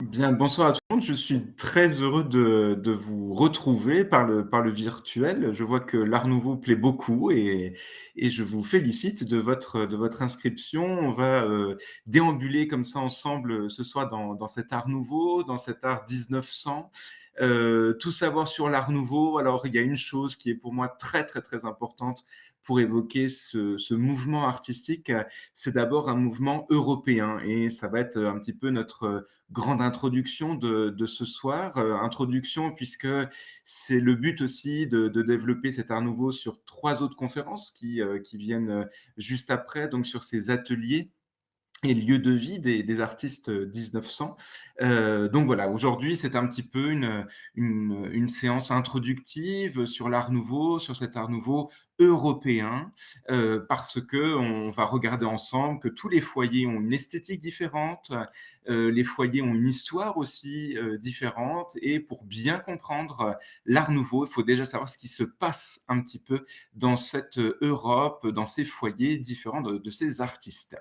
Bien, bonsoir à tout le monde. Je suis très heureux de vous retrouver par le virtuel. Je vois que l'Art Nouveau plaît beaucoup et je vous félicite de votre inscription. On va, déambuler comme ça ensemble, ce soir dans cet Art Nouveau, dans cet art 1900. Tout savoir sur l'Art Nouveau. Alors, il y a une chose qui est pour moi très, très, très importante pour évoquer ce mouvement artistique, c'est d'abord un mouvement européen et ça va être, un petit peu notre grande introduction de ce soir. Introduction puisque c'est le but aussi de développer cet art nouveau sur 3 autres conférences qui viennent, juste après, donc sur ces ateliers et lieux de vie des artistes 1900. Donc voilà, aujourd'hui, c'est un petit peu une séance introductive sur l'art nouveau, sur cet art nouveau européen, parce qu'on va regarder ensemble que tous les foyers ont une esthétique différente, les foyers ont une histoire aussi différente, et pour bien comprendre l'art nouveau, il faut déjà savoir ce qui se passe un petit peu dans cette Europe, dans ces foyers différents de ces artistes.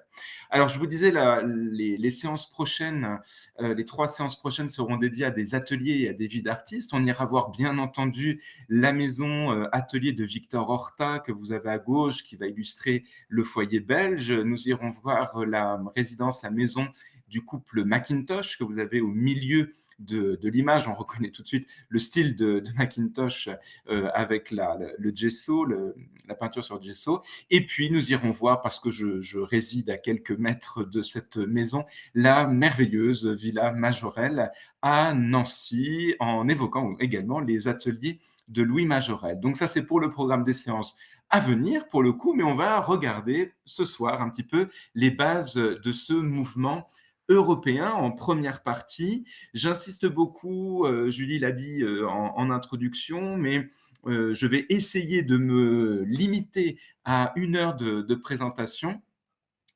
Alors, je vous disais, les séances prochaines, les 3 séances prochaines seront dédiées à des ateliers et à des vies d'artistes. On ira voir, bien entendu, la maison atelier de Victor Horta, que vous avez à gauche, qui va illustrer le foyer belge. Nous irons voir la résidence, la maison du couple Macintosh, que vous avez au milieu de l'image. On reconnaît tout de suite le style de Macintosh avec le gesso, la peinture sur gesso. Et puis, nous irons voir, parce que je réside à quelques mètres de cette maison, la merveilleuse Villa Majorelle à Nancy, en évoquant également les ateliers de Louis Majorelle. Donc ça, c'est pour le programme des séances à venir, pour le coup, mais on va regarder ce soir un petit peu les bases de ce mouvement européen en première partie. J'insiste beaucoup, Julie l'a dit en introduction, mais je vais essayer de me limiter à 1 heure de présentation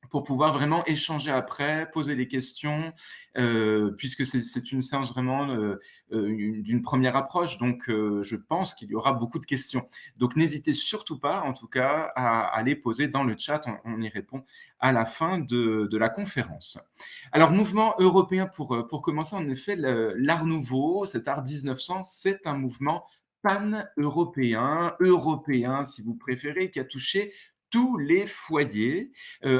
pour pouvoir vraiment échanger après, poser des questions, puisque c'est une séance vraiment d'une première approche. Donc, je pense qu'il y aura beaucoup de questions. Donc, n'hésitez surtout pas, en tout cas, à les poser dans le chat. On y répond à la fin de la conférence. Alors, mouvement européen pour commencer, en effet, l'Art Nouveau, cet art 1900, c'est un mouvement pan-européen, européen si vous préférez, qui a touché tous les foyers,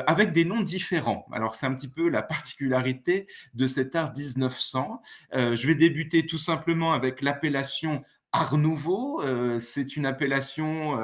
avec des noms différents. Alors, c'est un petit peu la particularité de cet art 1900. Je vais débuter tout simplement avec l'appellation Art Nouveau. C'est une appellation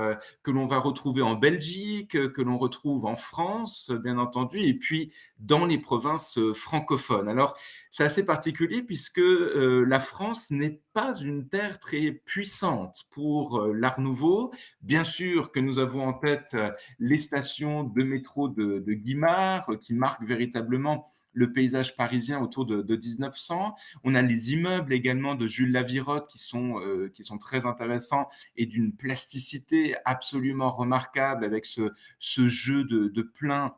que l'on va retrouver en Belgique, que l'on retrouve en France, bien entendu, et puis dans les provinces francophones. Alors, c'est assez particulier puisque la France n'est pas une terre très puissante pour l'Art Nouveau. Bien sûr que nous avons en tête les stations de métro de Guimard, qui marquent véritablement le paysage parisien autour de 1900. On a les immeubles également de Jules Lavirotte qui sont très intéressants et d'une plasticité absolument remarquable avec ce jeu de plein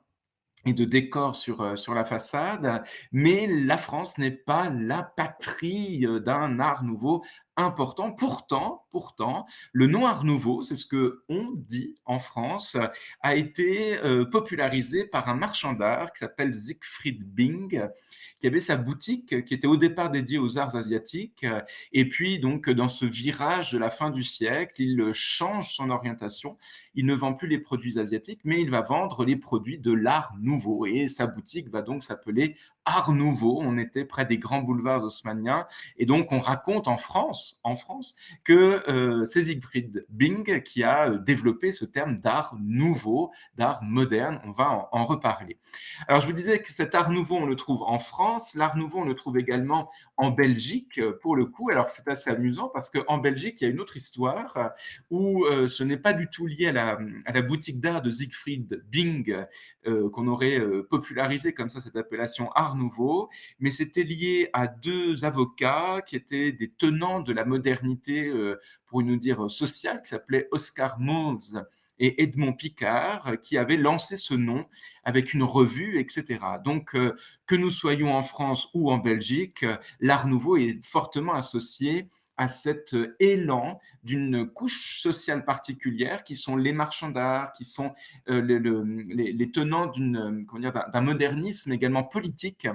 et de décors sur la façade, mais la France n'est pas la patrie d'un art nouveau important. Pourtant, le nom art nouveau, c'est ce qu'on dit en France, a été popularisé par un marchand d'art qui s'appelle Siegfried Bing, qui avait sa boutique qui était au départ dédiée aux arts asiatiques. Et puis, donc, dans ce virage de la fin du siècle, il change son orientation. Il ne vend plus les produits asiatiques, mais il va vendre les produits de l'art nouveau. Et sa boutique va donc s'appeler Art Nouveau. On était près des grands boulevards haussmanniens. Et donc, on raconte en France que c'est Siegfried Bing qui a développé ce terme d'art nouveau, d'art moderne. On va en reparler. Alors, je vous disais que cet art nouveau, on le trouve en France. L'art nouveau, on le trouve également en Belgique, pour le coup. Alors, c'est assez amusant parce qu'en Belgique, il y a une autre histoire où ce n'est pas du tout lié à la boutique d'art de Siegfried Bing, qu'on aurait popularisé comme ça cette appellation Art Nouveau, mais c'était lié à 2 avocats qui étaient des tenants de la modernité, pour nous dire sociale, qui s'appelaient Oscar Mohs et Edmond Picard, qui avaient lancé ce nom avec une revue, etc. Donc, que nous soyons en France ou en Belgique, l'Art Nouveau est fortement associé à cet élan d'une couche sociale particulière qui sont les marchands d'art, qui sont les tenants comment dire, d'un modernisme également politique.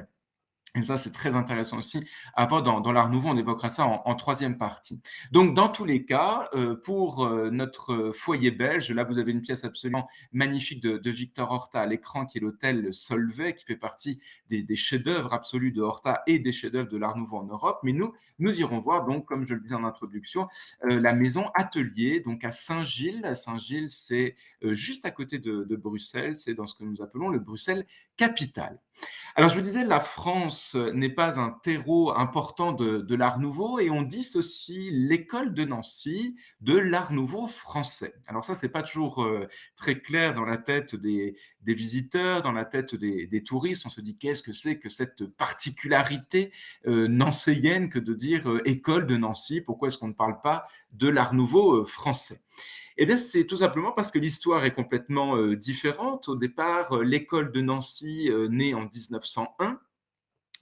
Et ça, c'est très intéressant aussi à voir dans l'Art nouveau. On évoquera ça en troisième partie. Donc, dans tous les cas, pour notre foyer belge, là, vous avez une pièce absolument magnifique de Victor Horta à l'écran, qui est l'hôtel Solvay, qui fait partie des chefs-d'œuvre absolus de Horta et des chefs-d'œuvre de l'Art nouveau en Europe. Mais nous irons voir, donc, comme je le disais en introduction, la maison Atelier, donc à Saint-Gilles. Saint-Gilles, c'est juste à côté de Bruxelles. C'est dans ce que nous appelons le Bruxelles Capital. Alors, je vous disais, la France n'est pas un terreau important de l'Art nouveau et on dissocie l'école de Nancy de l'Art nouveau français. Alors ça, c'est pas toujours très clair dans la tête des visiteurs, dans la tête des touristes. On se dit, qu'est-ce que c'est que cette particularité nancéienne que de dire école de Nancy? Pourquoi est-ce qu'on ne parle pas de l'Art nouveau français? Eh bien, c'est tout simplement parce que l'histoire est complètement différente. Au départ, l'école de Nancy naît en 1901,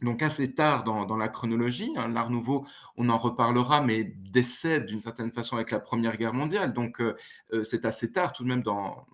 donc assez tard dans la chronologie, hein. L'Art nouveau, on en reparlera, mais décède d'une certaine façon avec la Première Guerre mondiale, donc c'est assez tard tout de même dans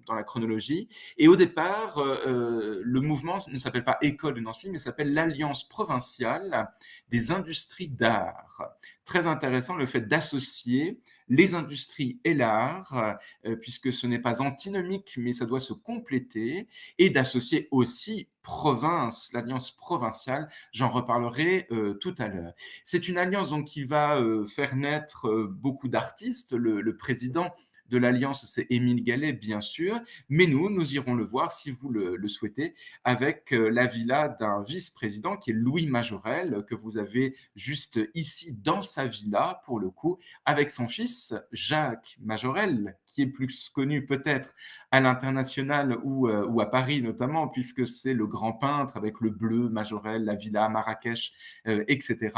la chronologie. Et au départ, le mouvement ne s'appelle pas École de Nancy, mais s'appelle l'Alliance provinciale des industries d'art. Très intéressant le fait d'associer les industries et l'art, puisque ce n'est pas antinomique, mais ça doit se compléter, et d'associer aussi province, l'alliance provinciale, j'en reparlerai tout à l'heure. C'est une alliance donc qui va faire naître beaucoup d'artistes. Le président de l'Alliance, c'est Émile Gallet, bien sûr, mais nous irons le voir, si vous le souhaitez, avec la villa d'un vice-président qui est Louis Majorel, que vous avez juste ici dans sa villa, pour le coup, avec son fils Jacques Majorel, qui est plus connu peut-être à l'international ou à Paris notamment, puisque c'est le grand peintre avec le bleu, Majorel, la villa, Marrakech, etc.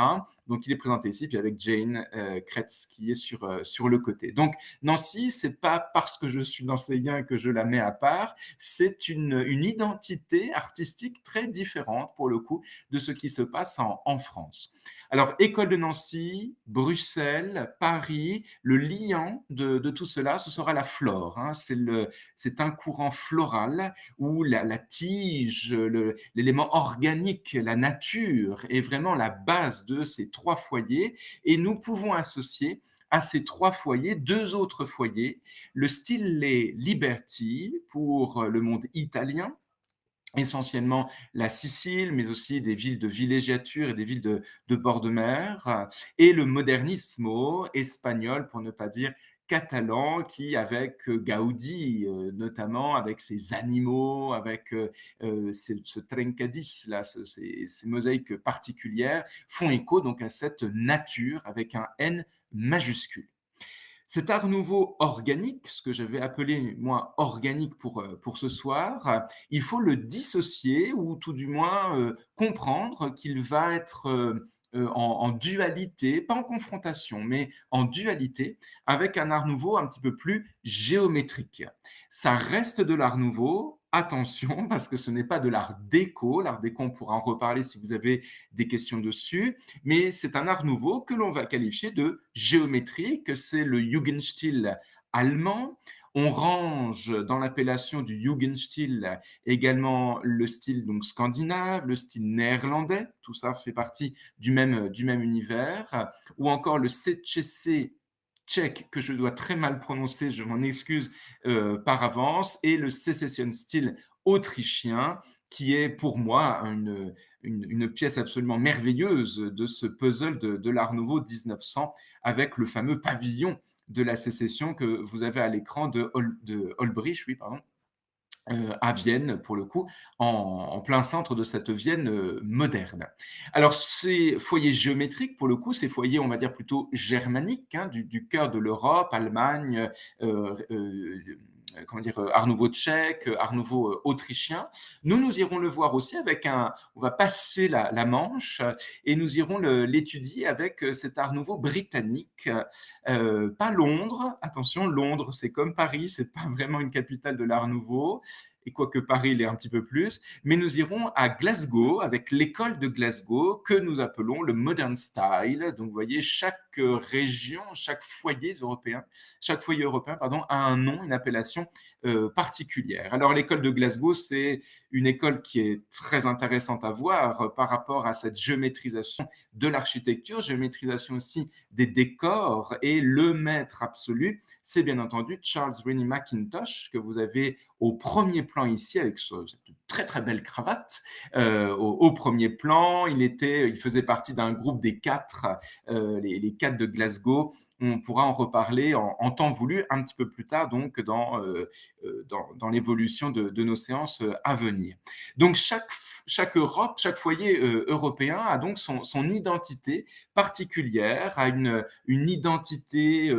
Donc il est présenté ici, puis avec Jane Kretz qui est sur le côté. Donc Nancy, c'est pas parce que je suis nancéien que je la mets à part, c'est une identité artistique très différente pour le coup de ce qui se passe en France. Alors, École de Nancy, Bruxelles, Paris, le liant de tout cela, ce sera la flore, hein. C'est un courant floral où la tige, l'élément organique, la nature est vraiment la base de ces trois foyers et nous pouvons associer à ces trois foyers, deux autres foyers, le style les Liberty pour le monde italien, essentiellement la Sicile, mais aussi des villes de villégiature et des villes de bord de mer, et le modernismo espagnol, pour ne pas dire catalan, qui avec Gaudi notamment, avec ses animaux, avec ce trencadis, là, ces mosaïques particulières, font écho donc à cette nature avec un N majuscule. Cet art nouveau organique, ce que j'avais appelé, moi, organique pour ce soir, il faut le dissocier ou tout du moins comprendre qu'il va être en dualité, pas en confrontation, mais en dualité avec un art nouveau un petit peu plus géométrique. Ça reste de l'art nouveau, attention, parce que ce n'est pas de l'art déco. L'art déco, on pourra en reparler si vous avez des questions dessus, mais c'est un art nouveau que l'on va qualifier de géométrique. C'est le Jugendstil allemand. On range dans l'appellation du Jugendstil également le style donc scandinave, le style néerlandais, tout ça fait partie du même univers, ou encore le secese tchèque que je dois très mal prononcer, je m'en excuse par avance, et le Secession style autrichien, qui est pour moi une pièce absolument merveilleuse de ce puzzle de l'Art nouveau 1900 avec le fameux pavillon de la sécession que vous avez à l'écran de Olbrich, oui, pardon, à Vienne, pour le coup, en plein centre de cette Vienne moderne. Alors, ces foyers géométriques, pour le coup, ces foyers, on va dire plutôt germaniques, hein, du cœur de l'Europe, Allemagne, comment dire, Art nouveau tchèque, Art nouveau autrichien. Nous irons le voir aussi avec on va passer la Manche et nous irons l'étudier avec cet Art nouveau britannique. Pas Londres, attention, Londres, c'est comme Paris, c'est pas vraiment une capitale de l'Art nouveau. et quoique Paris l'est un petit peu plus, mais nous irons à Glasgow avec l'école de Glasgow que nous appelons le Modern Style. Donc vous voyez, région, chaque foyer européen pardon, a un nom, une appellation particulière. Alors l'école de Glasgow, c'est une école qui est très intéressante à voir par rapport à cette géométrisation de l'architecture, géométrisation aussi des décors, et le maître absolu, c'est bien entendu Charles Rennie Mackintosh, que vous avez au premier plan ici avec cette très très belle cravate au premier plan. Il faisait partie d'un groupe des quatre, les quatre de Glasgow. On pourra en reparler en temps voulu un petit peu plus tard, donc dans l'évolution de nos séances à venir. Donc chaque foyer européen a donc son identité particulière, a une identité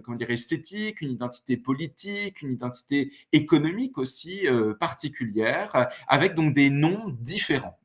comment dire, esthétique, une identité politique, une identité économique aussi particulière, avec donc des noms différents.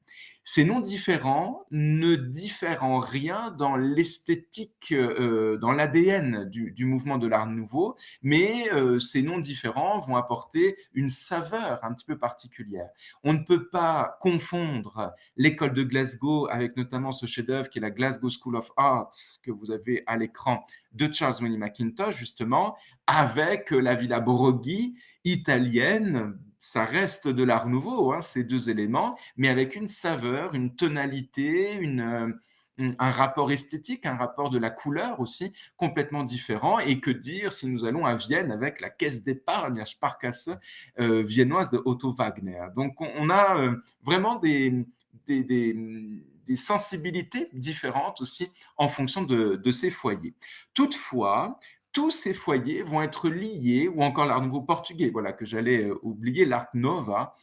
Ces noms différents ne diffèrent en rien dans l'esthétique, dans l'ADN du mouvement de l'Art nouveau, mais ces noms différents vont apporter une saveur un petit peu particulière. On ne peut pas confondre l'école de Glasgow avec notamment ce chef-d'œuvre qui est la Glasgow School of Arts que vous avez à l'écran de Charles Rennie Mackintosh, justement, avec la Villa Borghese italienne. Ça reste de l'Art nouveau, hein, ces deux éléments, mais avec une saveur, une tonalité, un rapport esthétique, un rapport de la couleur aussi complètement différent. Et que dire si nous allons à Vienne avec la caisse d'épargne, la Sparkasse viennoise de Otto Wagner. Donc on a vraiment des, des, des sensibilités différentes aussi en fonction de ces foyers. Toutefois, tous ces foyers vont être liés, ou encore l'Art nouveau portugais, voilà, que j'allais oublier, l'Art Nova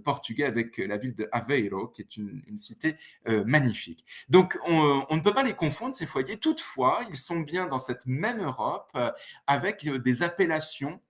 portugais avec la ville de Aveiro, qui est une cité magnifique. Donc on ne peut pas les confondre, ces foyers. Toutefois, ils sont bien dans cette même Europe, avec des appellations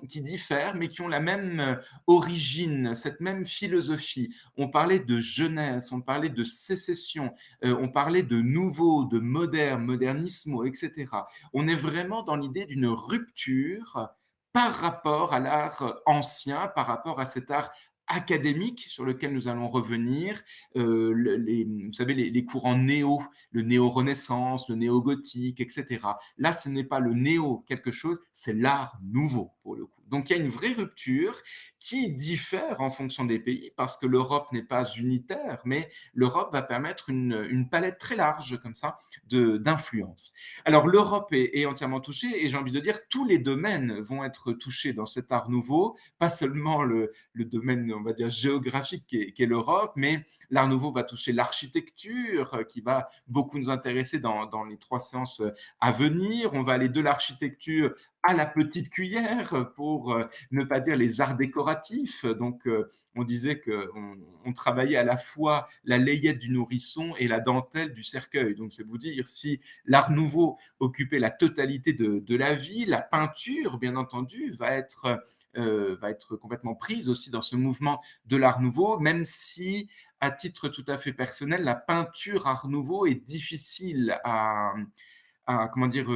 qui diffèrent, mais qui ont la même origine, cette même philosophie. On parlait de jeunesse, on parlait de sécession, on parlait de nouveau, de moderne, modernismo, etc. On est vraiment dans l'idée d'une rupture par rapport à l'art ancien, par rapport à cet art académique sur lequel nous allons revenir, vous savez, les courants néo, le néo-renaissance, le néo-gothique, etc. Là, ce n'est pas le néo quelque chose, c'est l'art nouveau pour le coup. Donc il y a une vraie rupture qui diffère en fonction des pays, parce que l'Europe n'est pas unitaire, mais l'Europe va permettre une palette très large comme ça d'influence. Alors l'Europe est entièrement touchée, et j'ai envie de dire tous les domaines vont être touchés dans cet art nouveau, pas seulement le domaine, on va dire, géographique qu'est l'Europe, mais l'Art nouveau va toucher l'architecture, qui va beaucoup nous intéresser dans les 3 séances à venir. On va aller de l'architecture à la petite cuillère, pour ne pas dire les arts décoratifs. Donc, on disait qu'on travaillait à la fois la layette du nourrisson et la dentelle du cercueil. Donc, c'est vous dire si l'Art nouveau occupait la totalité de la vie, la peinture, bien entendu, va être complètement prise aussi dans ce mouvement de l'Art nouveau, même si, à titre tout à fait personnel, la peinture Art nouveau est difficile comment dire,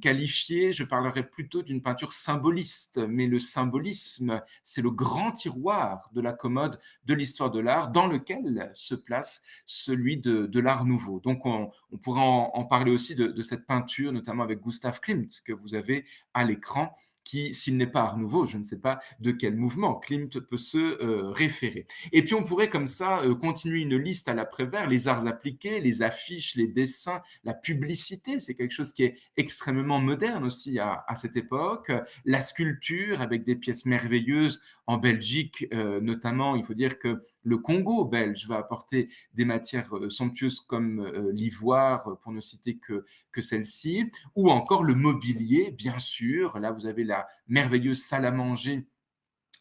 qualifier. Je parlerais plutôt d'une peinture symboliste, mais le symbolisme, c'est le grand tiroir de la commode de l'histoire de l'art, dans lequel se place celui de l'Art nouveau. Donc on pourrait en parler aussi de cette peinture, notamment avec Gustav Klimt, que vous avez à l'écran, qui, s'il n'est pas Art nouveau, je ne sais pas de quel mouvement Klimt peut se référer. Et puis on pourrait comme ça continuer une liste à l'après-vert, les arts appliqués, les affiches, les dessins, la publicité, c'est quelque chose qui est extrêmement moderne aussi à cette époque, la sculpture avec des pièces merveilleuses en Belgique, notamment. Il faut dire que le Congo belge va apporter des matières somptueuses comme l'ivoire, pour ne citer que celle-ci, ou encore le mobilier, bien sûr. Là, vous avez la merveilleuse salle à manger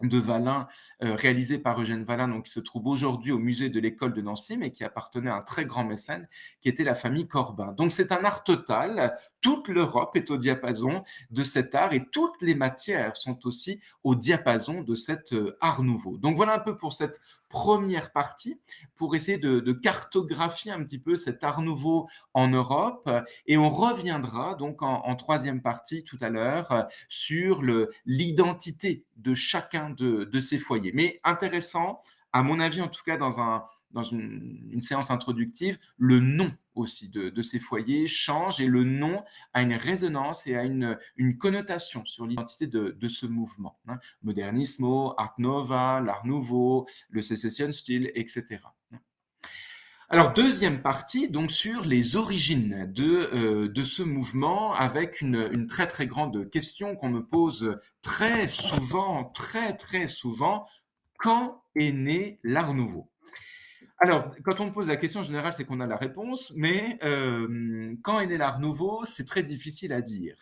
de Valin, réalisée par Eugène Valin, donc qui se trouve aujourd'hui au musée de l'école de Nancy, mais qui appartenait à un très grand mécène, qui était la famille Corbin. Donc c'est un art total. Toute l'Europe est au diapason de cet art, et toutes les matières sont aussi au diapason de cet art nouveau. Donc voilà un peu pour cette première partie pour essayer de cartographier un petit peu cet art nouveau en Europe. Et on reviendra donc en troisième partie tout à l'heure sur l'identité de chacun de ces foyers. Mais intéressant, à mon avis en tout cas dans une séance introductive, le nom aussi de ces foyers change et le nom a une résonance et a une connotation sur l'identité de ce mouvement. Hein. Modernismo, Art Nova, l'Art Nouveau, le Secession Style, etc. Alors, deuxième partie, donc sur les origines de ce mouvement, avec une très très grande question qu'on me pose très très souvent, quand est né l'Art Nouveau? Alors, quand on me pose la question en général, c'est qu'on a la réponse, mais quand est né l'Art Nouveau, c'est très difficile à dire.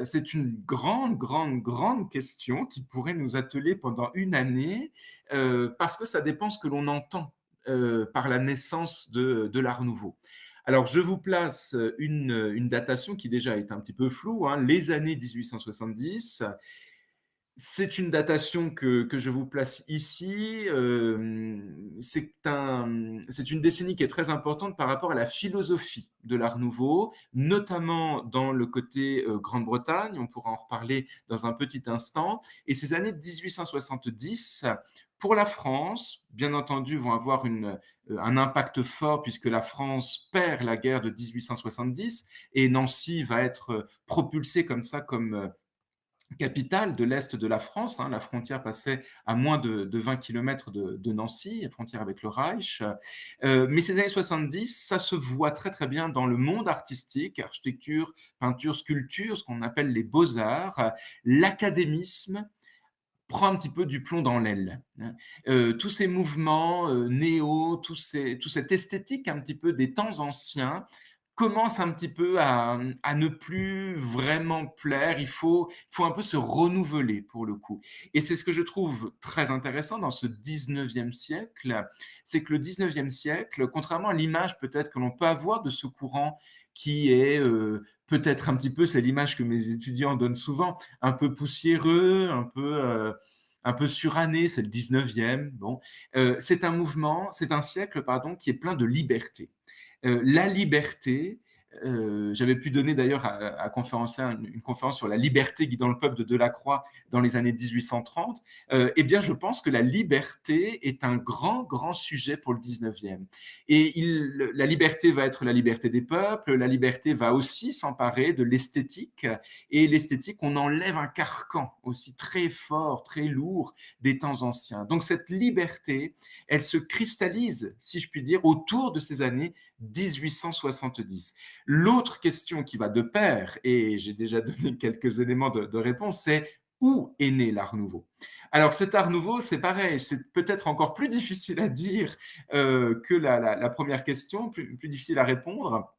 C'est une grande question qui pourrait nous atteler pendant une année, parce que ça dépend ce que l'on entend par la naissance de l'Art Nouveau. Alors, je vous place une datation qui déjà est un petit peu floue, hein, les années 1870. C'est une datation que je vous place ici. C'est une décennie qui est très importante par rapport à la philosophie de l'Art Nouveau, notamment dans le côté Grande-Bretagne. On pourra en reparler dans un petit instant. Et ces années 1870, pour la France, bien entendu, vont avoir un impact fort puisque la France perd la guerre de 1870 et Nancy va être propulsée comme ça comme capitale de l'Est de la France. Hein. La frontière passait à moins de 20 kilomètres de Nancy, frontière avec le Reich. Mais ces années 70, ça se voit très très bien dans le monde artistique, architecture, peinture, sculpture, ce qu'on appelle les beaux-arts. L'académisme prend un petit peu du plomb dans l'aile. Hein. Tous ces mouvements toute cette esthétique un petit peu des temps anciens commence un petit peu à ne plus vraiment plaire. Il faut un peu se renouveler pour le coup. Et c'est ce que je trouve très intéressant dans ce 19e siècle, c'est que le 19e siècle, contrairement à l'image peut-être que l'on peut avoir de ce courant qui est peut-être un petit peu, c'est l'image que mes étudiants donnent souvent, un peu poussiéreux, un peu suranné, c'est le 19e. Bon, c'est un mouvement, c'est un siècle, pardon, qui est plein de liberté. La liberté, j'avais pu donner d'ailleurs à conférencier une conférence sur la liberté guidant le peuple de Delacroix dans les années 1830. Eh bien, je pense que la liberté est un grand sujet pour le 19e. Et la liberté va être la liberté des peuples, la liberté va aussi s'emparer de l'esthétique. Et l'esthétique, on enlève un carcan aussi très fort, très lourd des temps anciens. Donc cette liberté, elle se cristallise, si je puis dire, autour de ces années 1870. L'autre question qui va de pair, et j'ai déjà donné quelques éléments de réponse, c'est où est né l'Art Nouveau? Alors cet Art Nouveau, c'est pareil, c'est peut-être encore plus difficile à dire que la première question, plus difficile à répondre.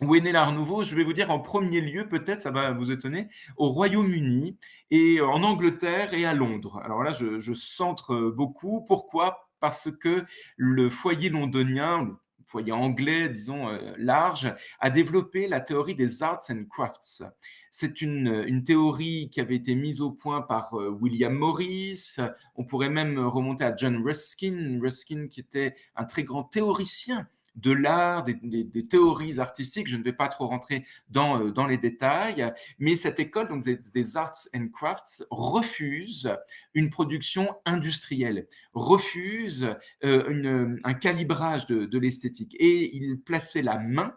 Où est né l'Art Nouveau? Je vais vous dire en premier lieu, peut-être, ça va vous étonner, au Royaume-Uni et en Angleterre et à Londres. Alors là, je centre beaucoup. Pourquoi? Parce que le foyer londonien, le foyer anglais, disons large, a développé la théorie des arts and crafts. C'est une théorie qui avait été mise au point par William Morris. On pourrait même remonter à John Ruskin, Ruskin qui était un très grand théoricien de l'art, des théories artistiques. Je ne vais pas trop rentrer dans les détails, mais cette école donc des Arts and Crafts refuse une production industrielle, refuse un calibrage de l'esthétique. Et il plaçait la main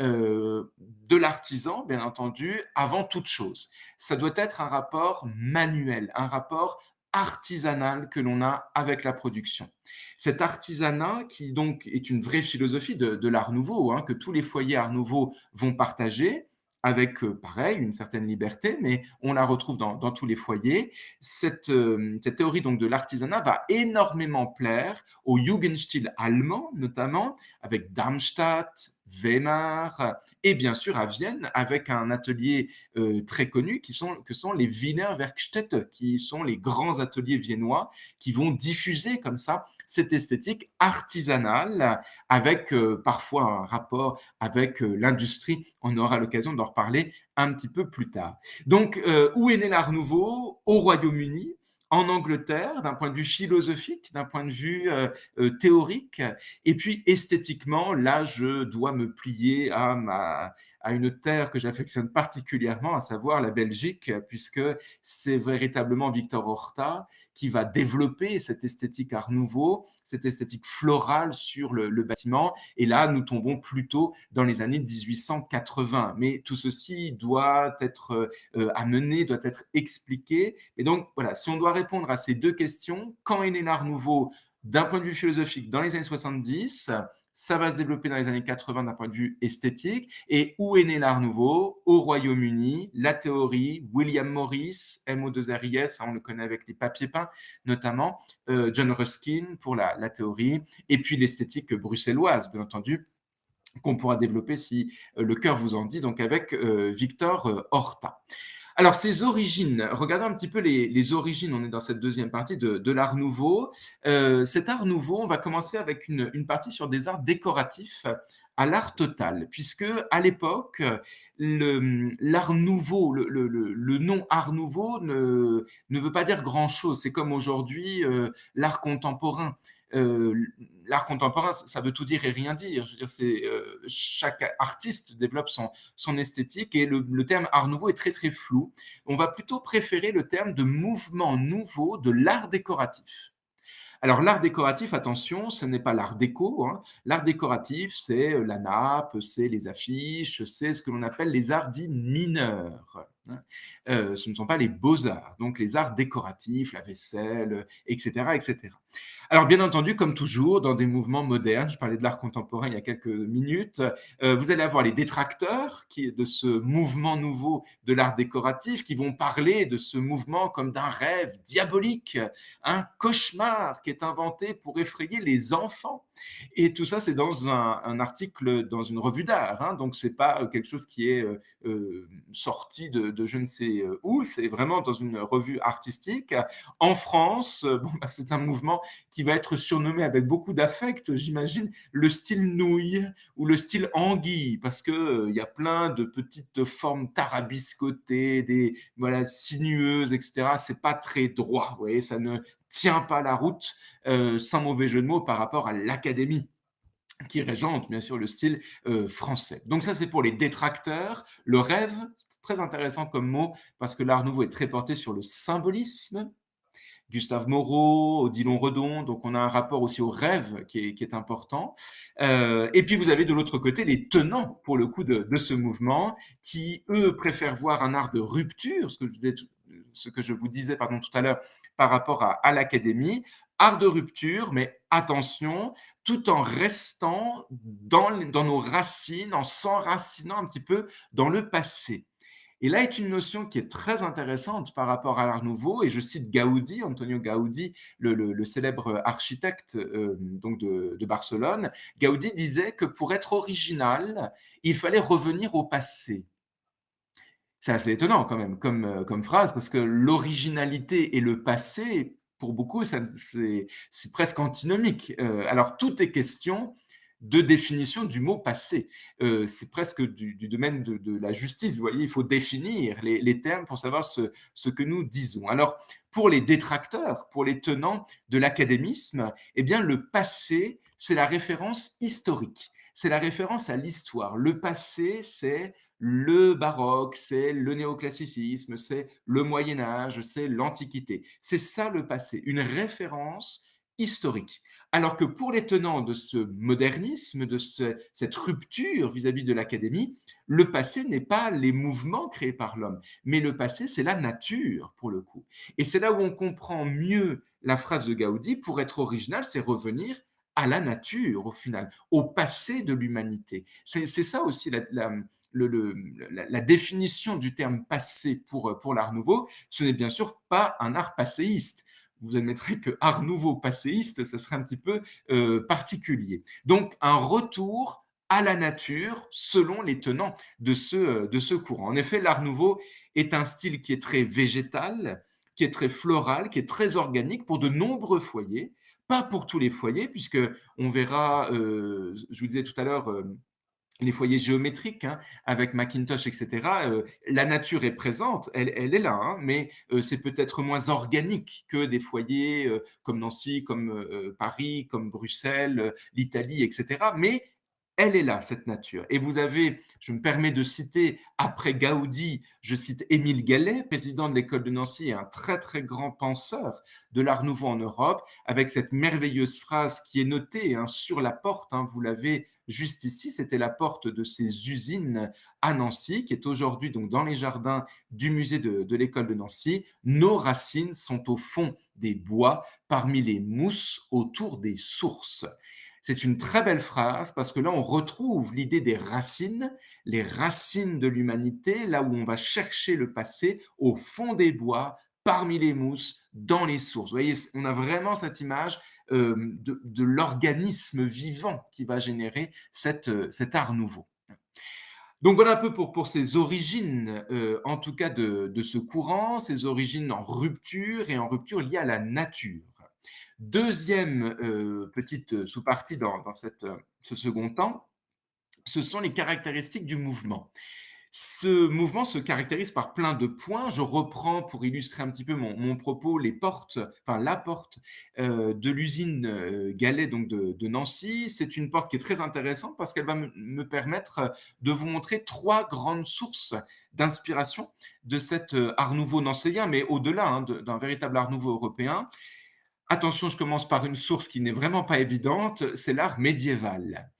de l'artisan, bien entendu, avant toute chose. Ça doit être un rapport manuel, un rapport artisanal que l'on a avec la production. Cet artisanat, qui donc est une vraie philosophie de l'Art Nouveau, hein, que tous les foyers Art Nouveau vont partager, avec, pareil, une certaine liberté, mais on la retrouve dans tous les foyers. Cette théorie donc de l'artisanat va énormément plaire au Jugendstil allemand, notamment, avec Darmstadt, Weimar, et bien sûr à Vienne, avec un atelier très connu que sont les Wiener Werkstätte, qui sont les grands ateliers viennois, qui vont diffuser comme ça cette esthétique artisanale, avec parfois un rapport avec l'industrie. On aura l'occasion d'en reparler un petit peu plus tard. Donc, où est né l'Art Nouveau? Au Royaume-Uni, en Angleterre, d'un point de vue philosophique, d'un point de vue théorique, et puis esthétiquement, là, je dois me plier à une terre que j'affectionne particulièrement, à savoir la Belgique, puisque c'est véritablement Victor Horta qui va développer cette esthétique art nouveau, cette esthétique florale sur le bâtiment. Et là, nous tombons plutôt dans les années 1880. Mais tout ceci doit être amené, doit être expliqué. Et donc, voilà, si on doit répondre à ces deux questions, quand est né l'art nouveau d'un point de vue philosophique dans les années 70, ça va se développer dans les années 80 d'un point de vue esthétique. Et où est né l'art nouveau? Au Royaume-Uni, la théorie, William Morris, MO2RIS, on le connaît avec les papiers peints notamment, John Ruskin pour la théorie, et puis l'esthétique bruxelloise, bien entendu, qu'on pourra développer si le cœur vous en dit, donc avec Victor Horta. Alors, ces origines, regardons un petit peu les origines, on est dans cette deuxième partie de l'art nouveau. Cet art nouveau, on va commencer avec une partie sur des arts décoratifs à l'art total, puisque à l'époque, l'art nouveau, le nom art nouveau ne veut pas dire grand-chose. C'est comme aujourd'hui l'art contemporain. Euh, L'art contemporain, ça veut tout dire et rien dire. Je veux dire, chaque artiste développe son esthétique et le terme art nouveau est très très flou. On va plutôt préférer le terme de mouvement nouveau de l'art décoratif. Alors l'art décoratif, attention, ce n'est pas l'art déco, hein. L'art décoratif, c'est la nappe, c'est les affiches, c'est ce que l'on appelle les arts dits mineurs, hein. Ce ne sont pas les beaux-arts, donc les arts décoratifs, la vaisselle, etc., etc. Alors bien entendu, comme toujours, dans des mouvements modernes, je parlais de l'art contemporain il y a quelques minutes, vous allez avoir les détracteurs de ce mouvement nouveau de l'art décoratif qui vont parler de ce mouvement comme d'un rêve diabolique, un cauchemar qui est inventé pour effrayer les enfants. Et tout ça, c'est dans un article dans une revue d'art, hein, donc c'est pas quelque chose qui est sorti de je ne sais où, c'est vraiment dans une revue artistique. En France, bon, bah, c'est un mouvement qui va être surnommé avec beaucoup d'affect, j'imagine, le style nouille ou le style anguille, parce que il y a plein de petites formes tarabiscotées, des voilà sinueuses, etc. C'est pas très droit, vous voyez, ça ne tient pas la route, sans mauvais jeu de mots par rapport à l'académie qui régente bien sûr le style français. Donc ça c'est pour les détracteurs. Le rêve, c'est très intéressant comme mot parce que l'art nouveau est très porté sur le symbolisme. Gustave Moreau, Odilon Redon, donc on a un rapport aussi au rêve qui est important. Et puis vous avez de l'autre côté les tenants, pour le coup, de ce mouvement, qui, eux, préfèrent voir un art de rupture, ce que je vous disais pardon, tout à l'heure par rapport à l'académie, art de rupture, mais attention, tout en restant dans nos racines, en s'enracinant un petit peu dans le passé. Et là est une notion qui est très intéressante par rapport à l'Art nouveau, et je cite Gaudi, Antonio Gaudi, le célèbre architecte donc de Barcelone. Gaudi disait que pour être original, il fallait revenir au passé. C'est assez étonnant quand même comme phrase, parce que l'originalité et le passé, pour beaucoup, c'est presque antinomique. Alors tout est question de définition du mot passé. C'est presque du domaine de la justice. Vous voyez, il faut définir les termes pour savoir ce que nous disons. Alors, pour les détracteurs, pour les tenants de l'académisme, eh bien, le passé, c'est la référence historique. C'est la référence à l'histoire. Le passé, c'est le baroque, c'est le néoclassicisme, c'est le Moyen Âge, c'est l'Antiquité. C'est ça le passé, une référence historique. Alors que pour les tenants de ce modernisme, cette rupture vis-à-vis de l'académie, le passé n'est pas les mouvements créés par l'homme, mais le passé, c'est la nature, pour le coup. Et c'est là où on comprend mieux la phrase de Gaudi, pour être original, c'est revenir à la nature, au final, au passé de l'humanité. C'est ça aussi la définition du terme passé pour l'art nouveau. Ce n'est bien sûr pas un art passéiste. Vous admettrez que art nouveau passéiste, ça serait un petit peu particulier. Donc, un retour à la nature selon les tenants de ce courant. En effet, l'art nouveau est un style qui est très végétal, qui est très floral, qui est très organique pour de nombreux foyers, pas pour tous les foyers, puisque on verra, je vous disais tout à l'heure, les foyers géométriques, hein, avec Macintosh, et cetera, la nature est présente, elle est là, hein, mais c'est peut-être moins organique que des foyers comme Nancy, comme Paris, comme Bruxelles, l'Italie, et cetera. Mais elle est là, cette nature. Et vous avez, je me permets de citer, après Gaudi, je cite Émile Gallet, président de l'école de Nancy et un très très grand penseur de l'Art nouveau en Europe, avec cette merveilleuse phrase qui est notée, hein, sur la porte, hein, vous l'avez juste ici, c'était la porte de ces usines à Nancy, qui est aujourd'hui donc dans les jardins du musée de l'école de Nancy. Nos racines sont au fond des bois, parmi les mousses autour des sources. C'est une très belle phrase parce que là, on retrouve l'idée des racines, les racines de l'humanité, là où on va chercher le passé, au fond des bois, parmi les mousses, dans les sources. Vous voyez, on a vraiment cette image de l'organisme vivant qui va générer cet art nouveau. Donc voilà un peu pour ces origines, en tout cas de ce courant, ces origines en rupture et en rupture liées à la nature. Deuxième petite sous-partie dans ce second temps, ce sont les caractéristiques du mouvement. Ce mouvement se caractérise par plein de points. Je reprends pour illustrer un petit peu mon propos les portes, enfin la porte de l'usine Gallet donc de Nancy. C'est une porte qui est très intéressante parce qu'elle va me permettre de vous montrer trois grandes sources d'inspiration de cet art nouveau nancéien, mais au-delà hein, d'un véritable art nouveau européen. Attention, je commence par une source qui n'est vraiment pas évidente, c'est l'art médiéval.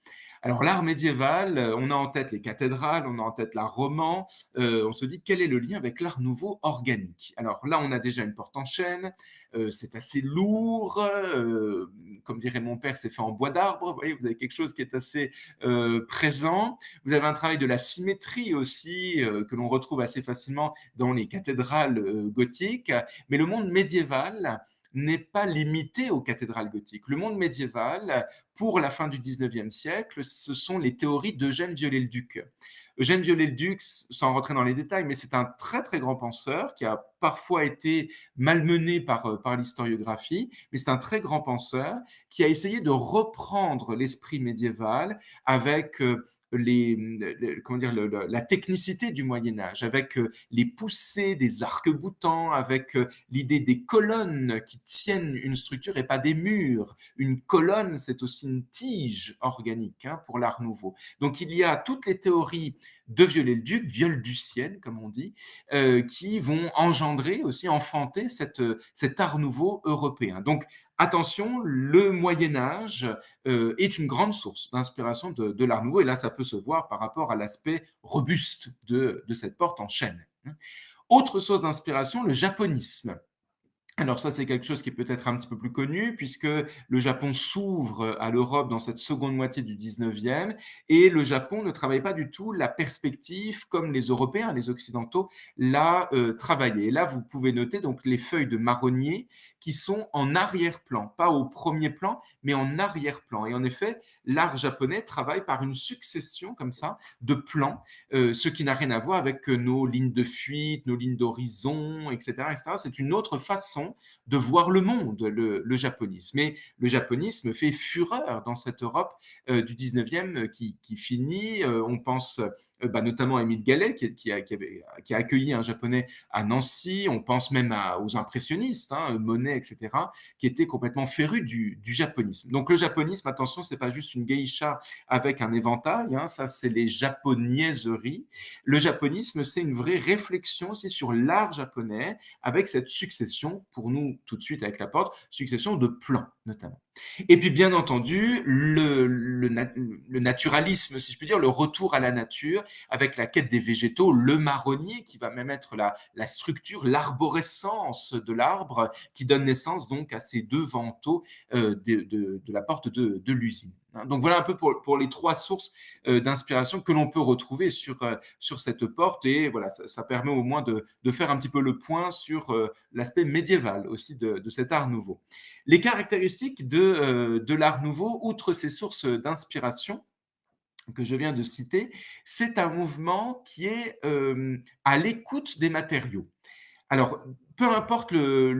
Alors l'art médiéval, on a en tête les cathédrales, on a en tête l'art roman, on se dit quel est le lien avec l'art nouveau organique? Alors là, on a déjà une porte en chêne, c'est assez lourd, comme dirait mon père, c'est fait en bois d'arbre, vous voyez, vous avez quelque chose qui est assez présent. Vous avez un travail de la symétrie aussi, que l'on retrouve assez facilement dans les cathédrales gothiques, mais le monde médiéval n'est pas limité aux cathédrales gothiques. Le monde médiéval, pour la fin du 19e siècle, ce sont les théories d'Eugène Viollet-le-Duc. Eugène Viollet-le-Duc, sans rentrer dans les détails, mais c'est un très très grand penseur qui a parfois été malmené par l'historiographie, mais c'est un très grand penseur qui a essayé de reprendre l'esprit médiéval avec comment dire, la technicité du Moyen Âge, avec les poussées des arcs-boutants, avec l'idée des colonnes qui tiennent une structure et pas des murs. Une colonne, c'est aussi une tige organique hein, pour l'art nouveau. Donc il y a toutes les théories de Viollet-le-Duc, violduciennes comme on dit, qui vont engendrer aussi, enfanter cet art nouveau européen. Donc attention, le Moyen Âge est une grande source d'inspiration de l'art nouveau, et là ça peut se voir par rapport à l'aspect robuste de cette porte en chêne. Autre source d'inspiration, le japonisme. Alors ça, c'est quelque chose qui est peut-être un petit peu plus connu, puisque le Japon s'ouvre à l'Europe dans cette seconde moitié du 19e, et le Japon ne travaille pas du tout la perspective comme les Européens, les Occidentaux, l'a travaillé. Et là, vous pouvez noter donc les feuilles de marronnier qui sont en arrière-plan, pas au premier plan, mais en arrière-plan. Et en effet, l'art japonais travaille par une succession comme ça de plans, ce qui n'a rien à voir avec nos lignes de fuite, nos lignes d'horizon, etc., etc. C'est une autre façon de voir le monde, le japonisme. Mais le japonisme fait fureur dans cette Europe du 19e qui finit. On pense notamment à Émile Gallet qui a accueilli un japonais à Nancy. On pense même aux impressionnistes, hein, Monet, etc., qui étaient complètement férus du japonisme. Donc le japonisme, attention, c'est pas juste une geisha avec un éventail, hein, ça c'est les japoniaiseries. Le japonisme, c'est une vraie réflexion aussi sur l'art japonais avec cette succession, pour nous tout de suite avec la porte, succession de plans notamment. Et puis bien entendu, le naturalisme, si je puis dire, le retour à la nature avec la quête des végétaux, le marronnier qui va même être la structure, l'arborescence de l'arbre qui donne naissance donc à ces deux vantaux de la porte de l'usine. Donc voilà un peu pour les trois sources d'inspiration que l'on peut retrouver sur cette porte, et voilà, ça permet au moins de faire un petit peu le point sur l'aspect médiéval aussi de cet art nouveau. Les caractéristiques de l'art nouveau, outre ces sources d'inspiration que je viens de citer, c'est un mouvement qui est à l'écoute des matériaux. Alors, peu importe le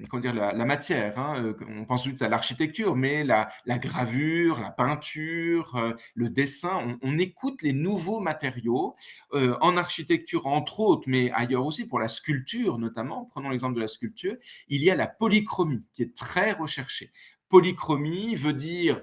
comment dire? La matière, hein, on pense vite à l'architecture, mais la gravure, la peinture, le dessin, on écoute les nouveaux matériaux, en architecture entre autres, mais ailleurs aussi pour la sculpture notamment. Prenons l'exemple de la sculpture, il y a la polychromie qui est très recherchée. Polychromie veut dire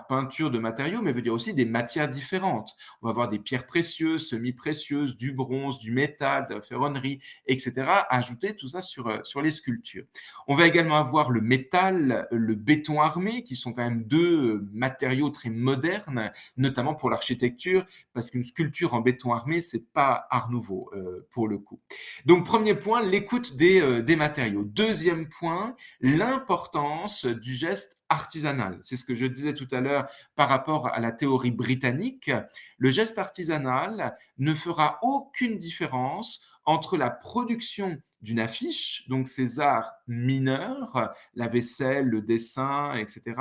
peinture de matériaux, mais veut dire aussi des matières différentes. On va avoir des pierres précieuses, semi-précieuses, du bronze, du métal, de la ferronnerie, et cetera, ajouter tout ça sur les sculptures. On va également avoir le métal, le béton armé, qui sont quand même deux matériaux très modernes, notamment pour l'architecture, parce qu'une sculpture en béton armé, c'est pas Art Nouveau pour le coup. Donc premier point, l'écoute des matériaux. Deuxième point, l'importance du geste artisanal. C'est ce que je disais tout à l'heure par rapport à la théorie britannique. Le geste artisanal ne fera aucune différence entre la production d'une affiche, donc ces arts mineurs, la vaisselle, le dessin, etc.,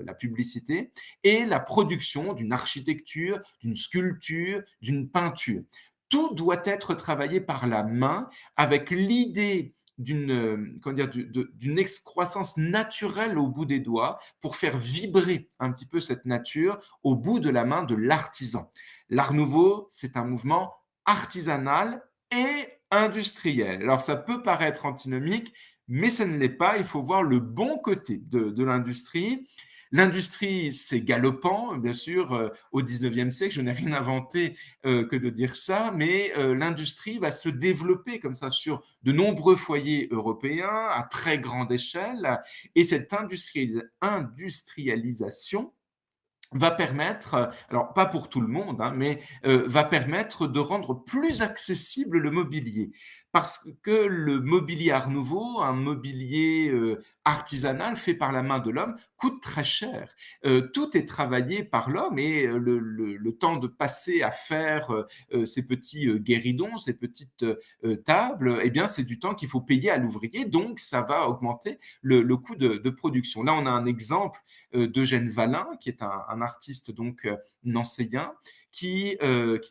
la publicité, et la production d'une architecture, d'une sculpture, d'une peinture. Tout doit être travaillé par la main avec l'idée d'une excroissance naturelle au bout des doigts pour faire vibrer un petit peu cette nature au bout de la main de l'artisan. L'Art nouveau, c'est un mouvement artisanal et industriel. Alors ça peut paraître antinomique, mais ce ne l'est pas. Il faut voir le bon côté de l'industrie. L'industrie, c'est galopant, bien sûr, au 19e siècle, je n'ai rien inventé que de dire ça, mais l'industrie va se développer comme ça sur de nombreux foyers européens à très grande échelle, et cette industrialisation va permettre, alors pas pour tout le monde, hein, mais va permettre de rendre plus accessible le mobilier. Parce que le mobilier Art Nouveau, un mobilier artisanal fait par la main de l'homme, coûte très cher. Tout est travaillé par l'homme et le temps de passer à faire ces petits guéridons, ces petites tables, eh bien c'est du temps qu'il faut payer à l'ouvrier, donc ça va augmenter le coût de production. Là, on a un exemple d'Eugène Vallin, qui est un artiste donc nancéien, qui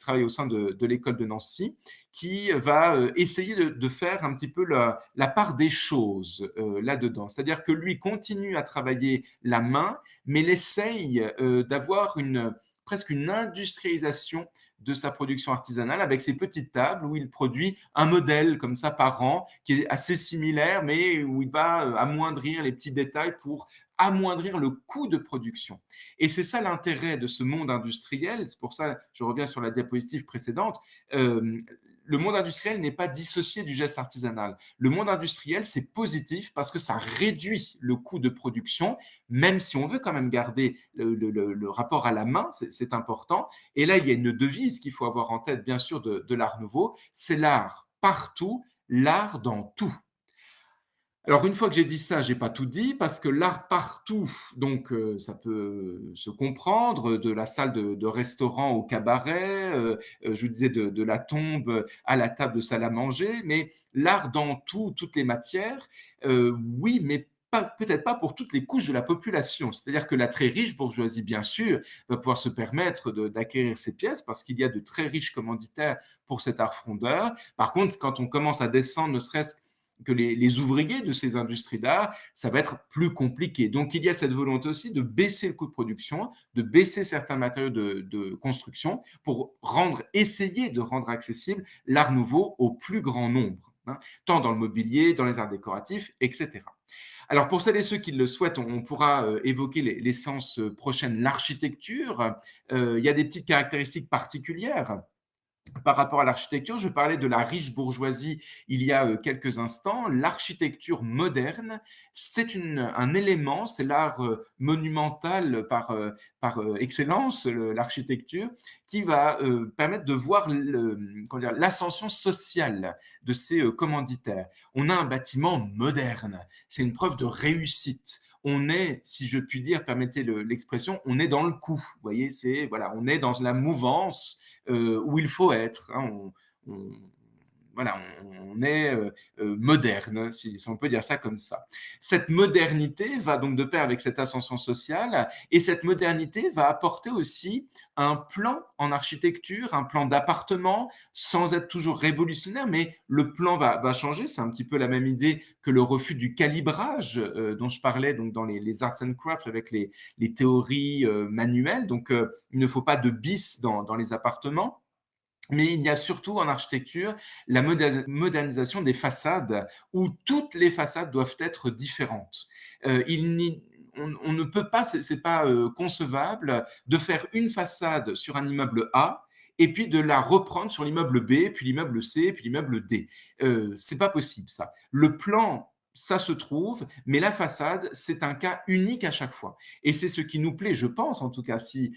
travaille au sein de l'école de Nancy, qui va essayer de faire un petit peu la part des choses là-dedans. C'est-à-dire que lui continue à travailler la main, mais il essaye d'avoir presque une industrialisation de sa production artisanale avec ses petites tables où il produit un modèle comme ça par an qui est assez similaire, mais où il va amoindrir les petits détails pour amoindrir le coût de production. Et c'est ça l'intérêt de ce monde industriel. C'est pour ça, je reviens sur la diapositive précédente, le monde industriel n'est pas dissocié du geste artisanal. Le monde industriel, c'est positif parce que ça réduit le coût de production, même si on veut quand même garder le rapport à la main, c'est important. Et là, il y a une devise qu'il faut avoir en tête, bien sûr, de l'Art nouveau, c'est l'art partout, l'art dans tout. Alors une fois que j'ai dit ça, j'ai pas tout dit parce que l'art partout, donc ça peut se comprendre, de la salle de restaurant au cabaret, je vous disais de la tombe à la table de salle à manger, mais l'art dans tout, toutes les matières, oui, mais pas peut-être pas pour toutes les couches de la population. C'est-à-dire que la très riche bourgeoisie, bien sûr, va pouvoir se permettre d'acquérir ces pièces parce qu'il y a de très riches commanditaires pour cet art frondeur. Par contre, quand on commence à descendre, ne serait-ce que les ouvriers de ces industries d'art, ça va être plus compliqué. Donc il y a cette volonté aussi de baisser le coût de production, de baisser certains matériaux de construction pour essayer de rendre accessible l'art nouveau au plus grand nombre, hein, tant dans le mobilier, dans les arts décoratifs, etc. Alors pour celles et ceux qui le souhaitent, on pourra évoquer les séances prochaines, l'architecture. Il y a des petites caractéristiques particulières par rapport à l'architecture. Je parlais de la riche bourgeoisie il y a quelques instants. L'architecture moderne, c'est un élément, c'est l'art monumental par excellence, l'architecture, qui va permettre de voir l'ascension sociale de ces commanditaires. On a un bâtiment moderne, c'est une preuve de réussite. On est, si je puis dire, permettez l'expression, on est dans le coup. Vous voyez, voilà, on est dans la mouvance où il faut être, hein. voilà, on est moderne, si on peut dire ça comme ça. Cette modernité va donc de pair avec cette ascension sociale, et cette modernité va apporter aussi un plan en architecture, un plan d'appartement, sans être toujours révolutionnaire, mais le plan va changer. C'est un petit peu la même idée que le refus du calibrage dont je parlais donc dans les arts and crafts avec les théories manuelles. Donc, il ne faut pas de bis dans les appartements. Mais il y a surtout en architecture la modernisation des façades, où toutes les façades doivent être différentes. On ne peut pas, c'est pas concevable de faire une façade sur un immeuble A et puis de la reprendre sur l'immeuble B, puis l'immeuble C, puis l'immeuble D. C'est pas possible ça. Le plan, ça se trouve, mais la façade, c'est un cas unique à chaque fois. Et c'est ce qui nous plaît, je pense, en tout cas, si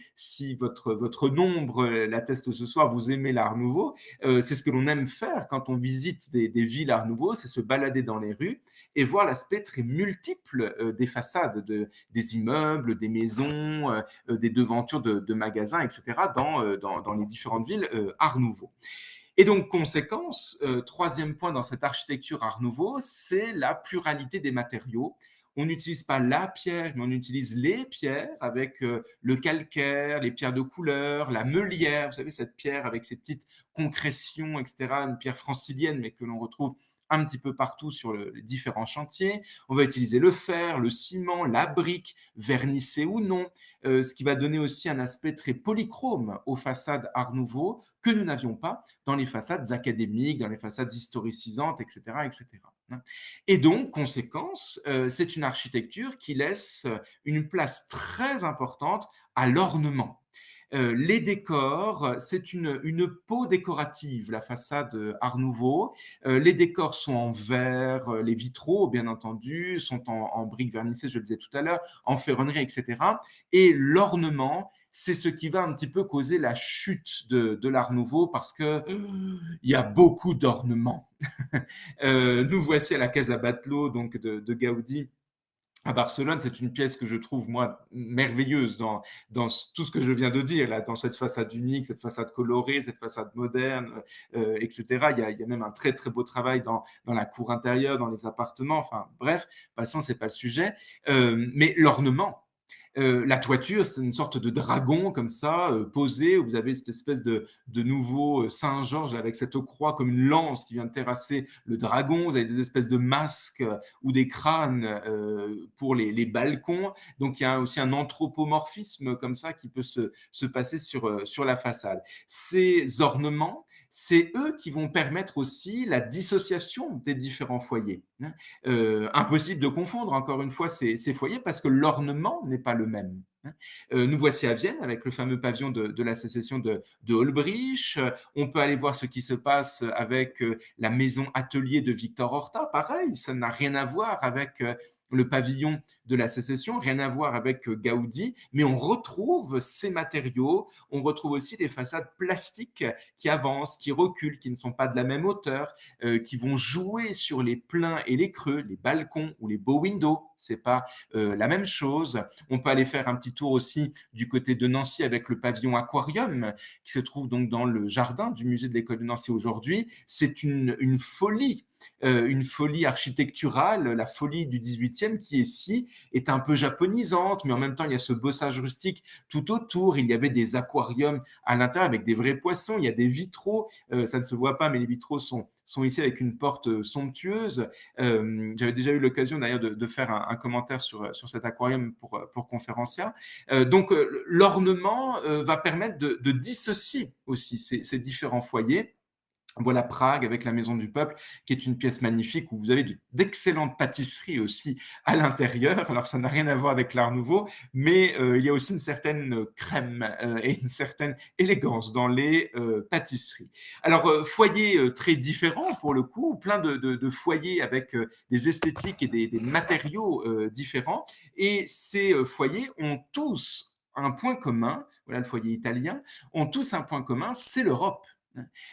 votre nombre l'atteste ce soir, vous aimez l'Art Nouveau, c'est ce que l'on aime faire quand on visite des villes Art Nouveau, c'est se balader dans les rues et voir l'aspect très multiple des façades, des immeubles, des maisons, des devantures de magasins, etc., dans les différentes villes Art Nouveau. Et donc, conséquence, troisième point dans cette architecture Art Nouveau, c'est la pluralité des matériaux. On n'utilise pas la pierre, mais on utilise les pierres avec le calcaire, les pierres de couleur, la meulière, vous savez, cette pierre avec ses petites concrétions, etc., une pierre francilienne, mais que l'on retrouve un petit peu partout sur les différents chantiers. On va utiliser le fer, le ciment, la brique, vernissée ou non, ce qui va donner aussi un aspect très polychrome aux façades Art Nouveau que nous n'avions pas dans les façades académiques, dans les façades historicisantes, etc. etc. Et donc, conséquence, c'est une architecture qui laisse une place très importante à l'ornement. Les décors, c'est une peau décorative, la façade Art Nouveau. Les décors sont en verre, les vitraux, bien entendu, sont en briques vernissées, je le disais tout à l'heure, en ferronnerie, etc. Et l'ornement, c'est ce qui va un petit peu causer la chute de l'Art Nouveau parce que il y a beaucoup d'ornements. Nous voici à la Casa Batlló, donc de Gaudi, à Barcelone. C'est une pièce que je trouve, moi, merveilleuse dans tout ce que je viens de dire, là, dans cette façade unique, cette façade colorée, cette façade moderne, etc. Il y a même un très, très beau travail dans la cour intérieure, dans les appartements. Enfin, bref, passons, c'est pas le sujet. Mais l'ornement, la toiture, c'est une sorte de dragon comme ça, posé, où vous avez cette espèce de nouveau Saint-Georges avec cette croix comme une lance qui vient de terrasser le dragon. Vous avez des espèces de masques ou des crânes pour les balcons. Donc il y a aussi un anthropomorphisme comme ça qui peut se passer sur la façade. Ces ornements, c'est eux qui vont permettre aussi la dissociation des différents foyers. Impossible de confondre, encore une fois, ces foyers parce que l'ornement n'est pas le même. Nous voici à Vienne avec le fameux pavillon de la sécession de Olbrich. On peut aller voir ce qui se passe avec la maison atelier de Victor Horta. Pareil, ça n'a rien à voir avec le pavillon de la sécession, rien à voir avec Gaudi, mais on retrouve ces matériaux, on retrouve aussi des façades plastiques qui avancent, qui reculent, qui ne sont pas de la même hauteur, qui vont jouer sur les pleins et les creux, les balcons ou les bow windows. C'est pas la même chose. On peut aller faire un petit tour aussi du côté de Nancy avec le pavillon aquarium qui se trouve donc dans le jardin du musée de l'école de Nancy aujourd'hui. C'est une folie architecturale, la folie du 18e qui ici est un peu japonisante, mais en même temps il y a ce bossage rustique tout autour. Il y avait des aquariums à l'intérieur avec des vrais poissons, il y a des vitraux, ça ne se voit pas, mais les vitraux sont ici avec une porte somptueuse. J'avais déjà eu l'occasion d'ailleurs de faire un commentaire sur cet aquarium pour Conférencia. Donc l'ornement va permettre de dissocier aussi ces différents foyers. Voilà Prague avec la Maison du Peuple, qui est une pièce magnifique où vous avez d'excellentes pâtisseries aussi à l'intérieur. Alors ça n'a rien à voir avec l'Art Nouveau, mais il y a aussi une certaine crème et une certaine élégance dans les pâtisseries. Alors foyers très différents pour le coup, plein de foyers avec des esthétiques et des matériaux différents. Et ces foyers ont tous un point commun, voilà le foyer italien, ont tous un point commun, c'est l'Europe.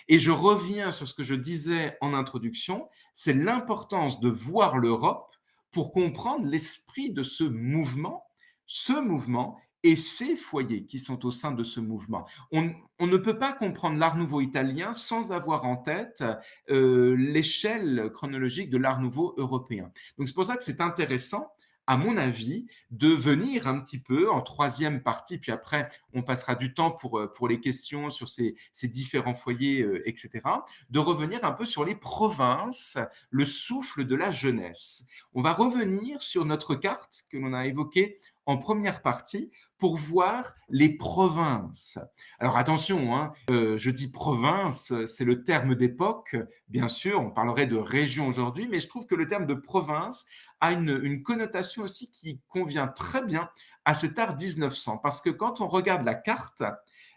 Et je reviens sur ce que je disais en introduction, c'est l'importance de voir l'Europe pour comprendre l'esprit de ce mouvement. Ce mouvement et ces foyers qui sont au sein de ce mouvement. On ne peut pas comprendre l'Art nouveau italien sans avoir en tête l'échelle chronologique de l'Art nouveau européen. Donc c'est pour ça que c'est intéressant, à mon avis, de venir un petit peu en troisième partie, puis après on passera du temps pour les questions sur ces différents foyers, etc., de revenir un peu sur les provinces, le souffle de la jeunesse. On va revenir sur notre carte que l'on a évoquée en première partie pour voir les provinces. Alors attention, hein, je dis province, c'est le terme d'époque. Bien sûr, on parlerait de région aujourd'hui, mais je trouve que le terme de province a une connotation aussi qui convient très bien à cet art 1900. Parce que quand on regarde la carte,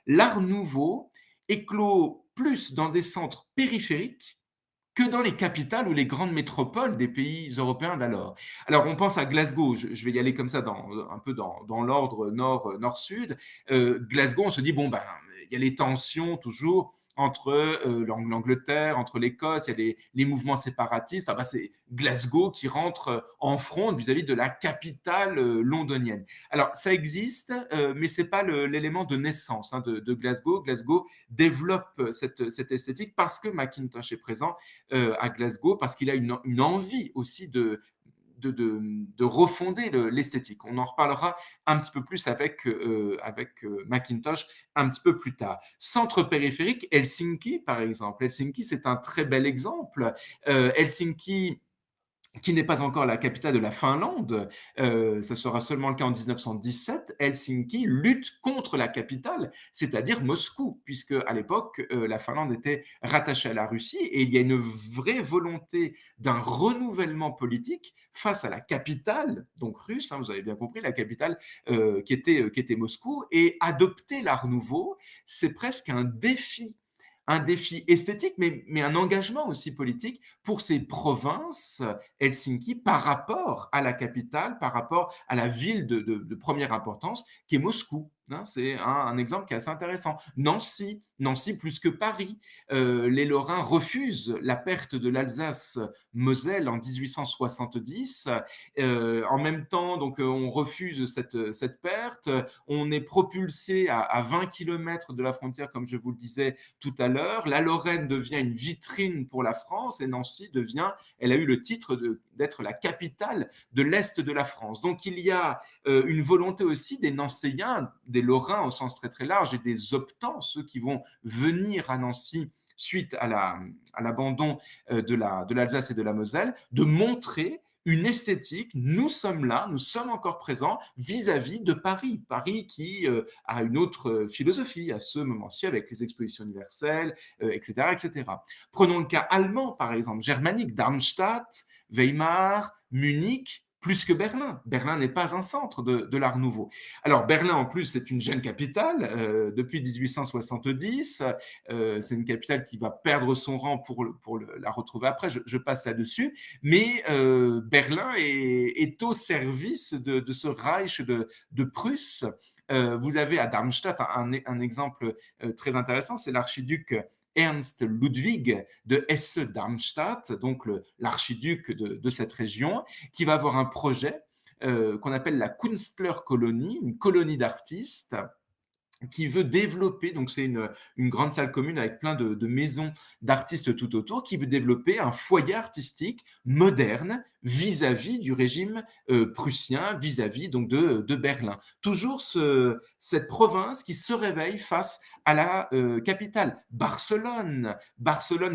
l'art nouveau éclot plus dans des centres périphériques que dans les capitales ou les grandes métropoles des pays européens d'alors. Alors, on pense à Glasgow, je vais y aller comme ça un peu dans l'ordre nord-sud. Glasgow, on se dit, bon, ben, il y a les tensions toujours entre l'Angleterre, entre l'Écosse, il y a les mouvements séparatistes. Ah ben, c'est Glasgow qui rentre en fronde vis-à-vis de la capitale londonienne. Alors, ça existe, mais ce n'est pas l'élément de naissance hein, de Glasgow. Glasgow développe cette esthétique parce que Macintosh est présent à Glasgow parce qu'il a une envie aussi de refonder l'esthétique. On en reparlera un petit peu plus avec Macintosh un petit peu plus tard. Centre périphérique, Helsinki par exemple. Helsinki, c'est un très bel exemple. Helsinki qui n'est pas encore la capitale de la Finlande, ça sera seulement le cas en 1917, Helsinki lutte contre la capitale, c'est-à-dire Moscou, puisque à l'époque, la Finlande était rattachée à la Russie et il y a une vraie volonté d'un renouvellement politique face à la capitale, donc russe, hein, vous avez bien compris, la capitale qui était Moscou, et adopter l'Art nouveau, c'est presque un défi esthétique, mais un engagement aussi politique pour ces provinces, Helsinki, par rapport à la capitale, par rapport à la ville de première importance, qui est Moscou. Hein, c'est un exemple qui est assez intéressant. Nancy plus que Paris. Les Lorrains refusent la perte de l'Alsace-Moselle en 1870. En même temps, donc, on refuse cette perte. On est propulsé à 20 km de la frontière, comme je vous le disais, tout à l'heure. La Lorraine devient une vitrine pour la France et Nancy elle a eu le titre d'être la capitale de l'Est de la France. Donc il y a une volonté aussi des Nancéiens, des Lorrains au sens très très large et des optants, ceux qui vont venir à Nancy suite à l'abandon de l'Alsace et de la Moselle, de montrer une esthétique, nous sommes là, nous sommes encore présents vis-à-vis de Paris. Paris qui a une autre philosophie à ce moment-ci avec les expositions universelles, etc., etc. Prenons le cas allemand, par exemple, germanique, Darmstadt, Weimar, Munich, plus que Berlin. Berlin n'est pas un centre de l'Art nouveau. Alors Berlin, en plus, c'est une jeune capitale depuis 1870. C'est une capitale qui va perdre son rang pour la retrouver après. Je passe là-dessus. Mais Berlin est au service de ce Reich de Prusse. Vous avez à Darmstadt un exemple très intéressant, c'est l'archiduc Ernst Ludwig de Hesse-Darmstadt, donc l'archiduc de cette région, qui va avoir un projet qu'on appelle la Künstlerkolonie, une colonie d'artistes, qui veut développer, donc c'est une grande salle commune avec plein de maisons d'artistes tout autour, qui veut développer un foyer artistique moderne vis-à-vis du régime prussien, vis-à-vis donc de Berlin. Toujours cette province qui se réveille face à la capitale. Barcelone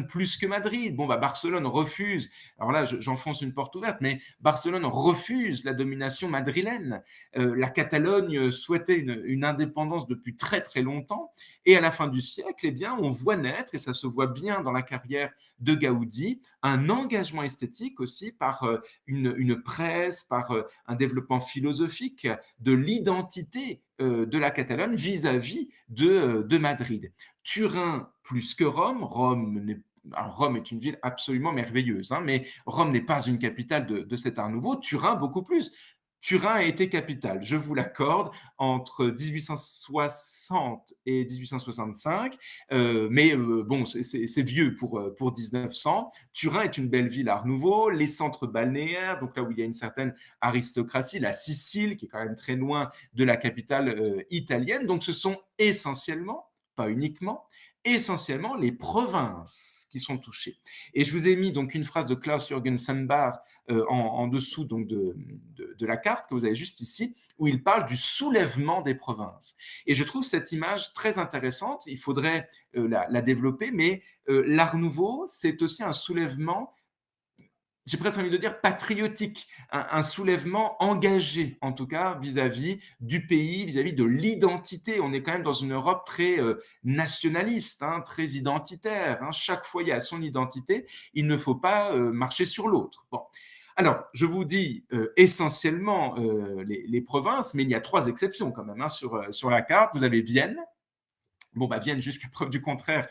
plus que Madrid. Bon, bah, Barcelone refuse, alors là j'enfonce une porte ouverte, mais Barcelone refuse la domination madrilène. La Catalogne souhaitait une indépendance depuis très très longtemps. Et à la fin du siècle, eh bien, on voit naître, et ça se voit bien dans la carrière de Gaudi, un engagement esthétique aussi par une presse, par un développement philosophique de l'identité de la Catalogne vis-à-vis de Madrid. Turin plus que Rome, Rome est une ville absolument merveilleuse, hein, mais Rome n'est pas une capitale de cet art nouveau, Turin beaucoup plus. Turin a été capitale, je vous l'accorde, entre 1860 et 1865, mais bon, c'est vieux pour 1900. Turin est une belle ville Art Nouveau, les centres balnéaires, donc là où il y a une certaine aristocratie, la Sicile, qui est quand même très loin de la capitale italienne. Donc ce sont essentiellement, pas uniquement, essentiellement les provinces qui sont touchées. Et je vous ai mis donc une phrase de Klaus Jürgen Sundbar en dessous donc de la carte que vous avez juste ici, où il parle du soulèvement des provinces. Et je trouve cette image très intéressante, il faudrait la développer, mais l'Art Nouveau, c'est aussi un soulèvement, j'ai presque envie de dire patriotique, un soulèvement engagé, en tout cas vis-à-vis du pays, vis-à-vis de l'identité. On est quand même dans une Europe très nationaliste, hein, très identitaire. Hein. Chaque foyer a son identité. Il ne faut pas marcher sur l'autre. Bon. Alors, je vous dis essentiellement les provinces, mais il y a 3 exceptions quand même hein, sur la carte. Vous avez Vienne. Bon, bah, Vienne, jusqu'à preuve du contraire,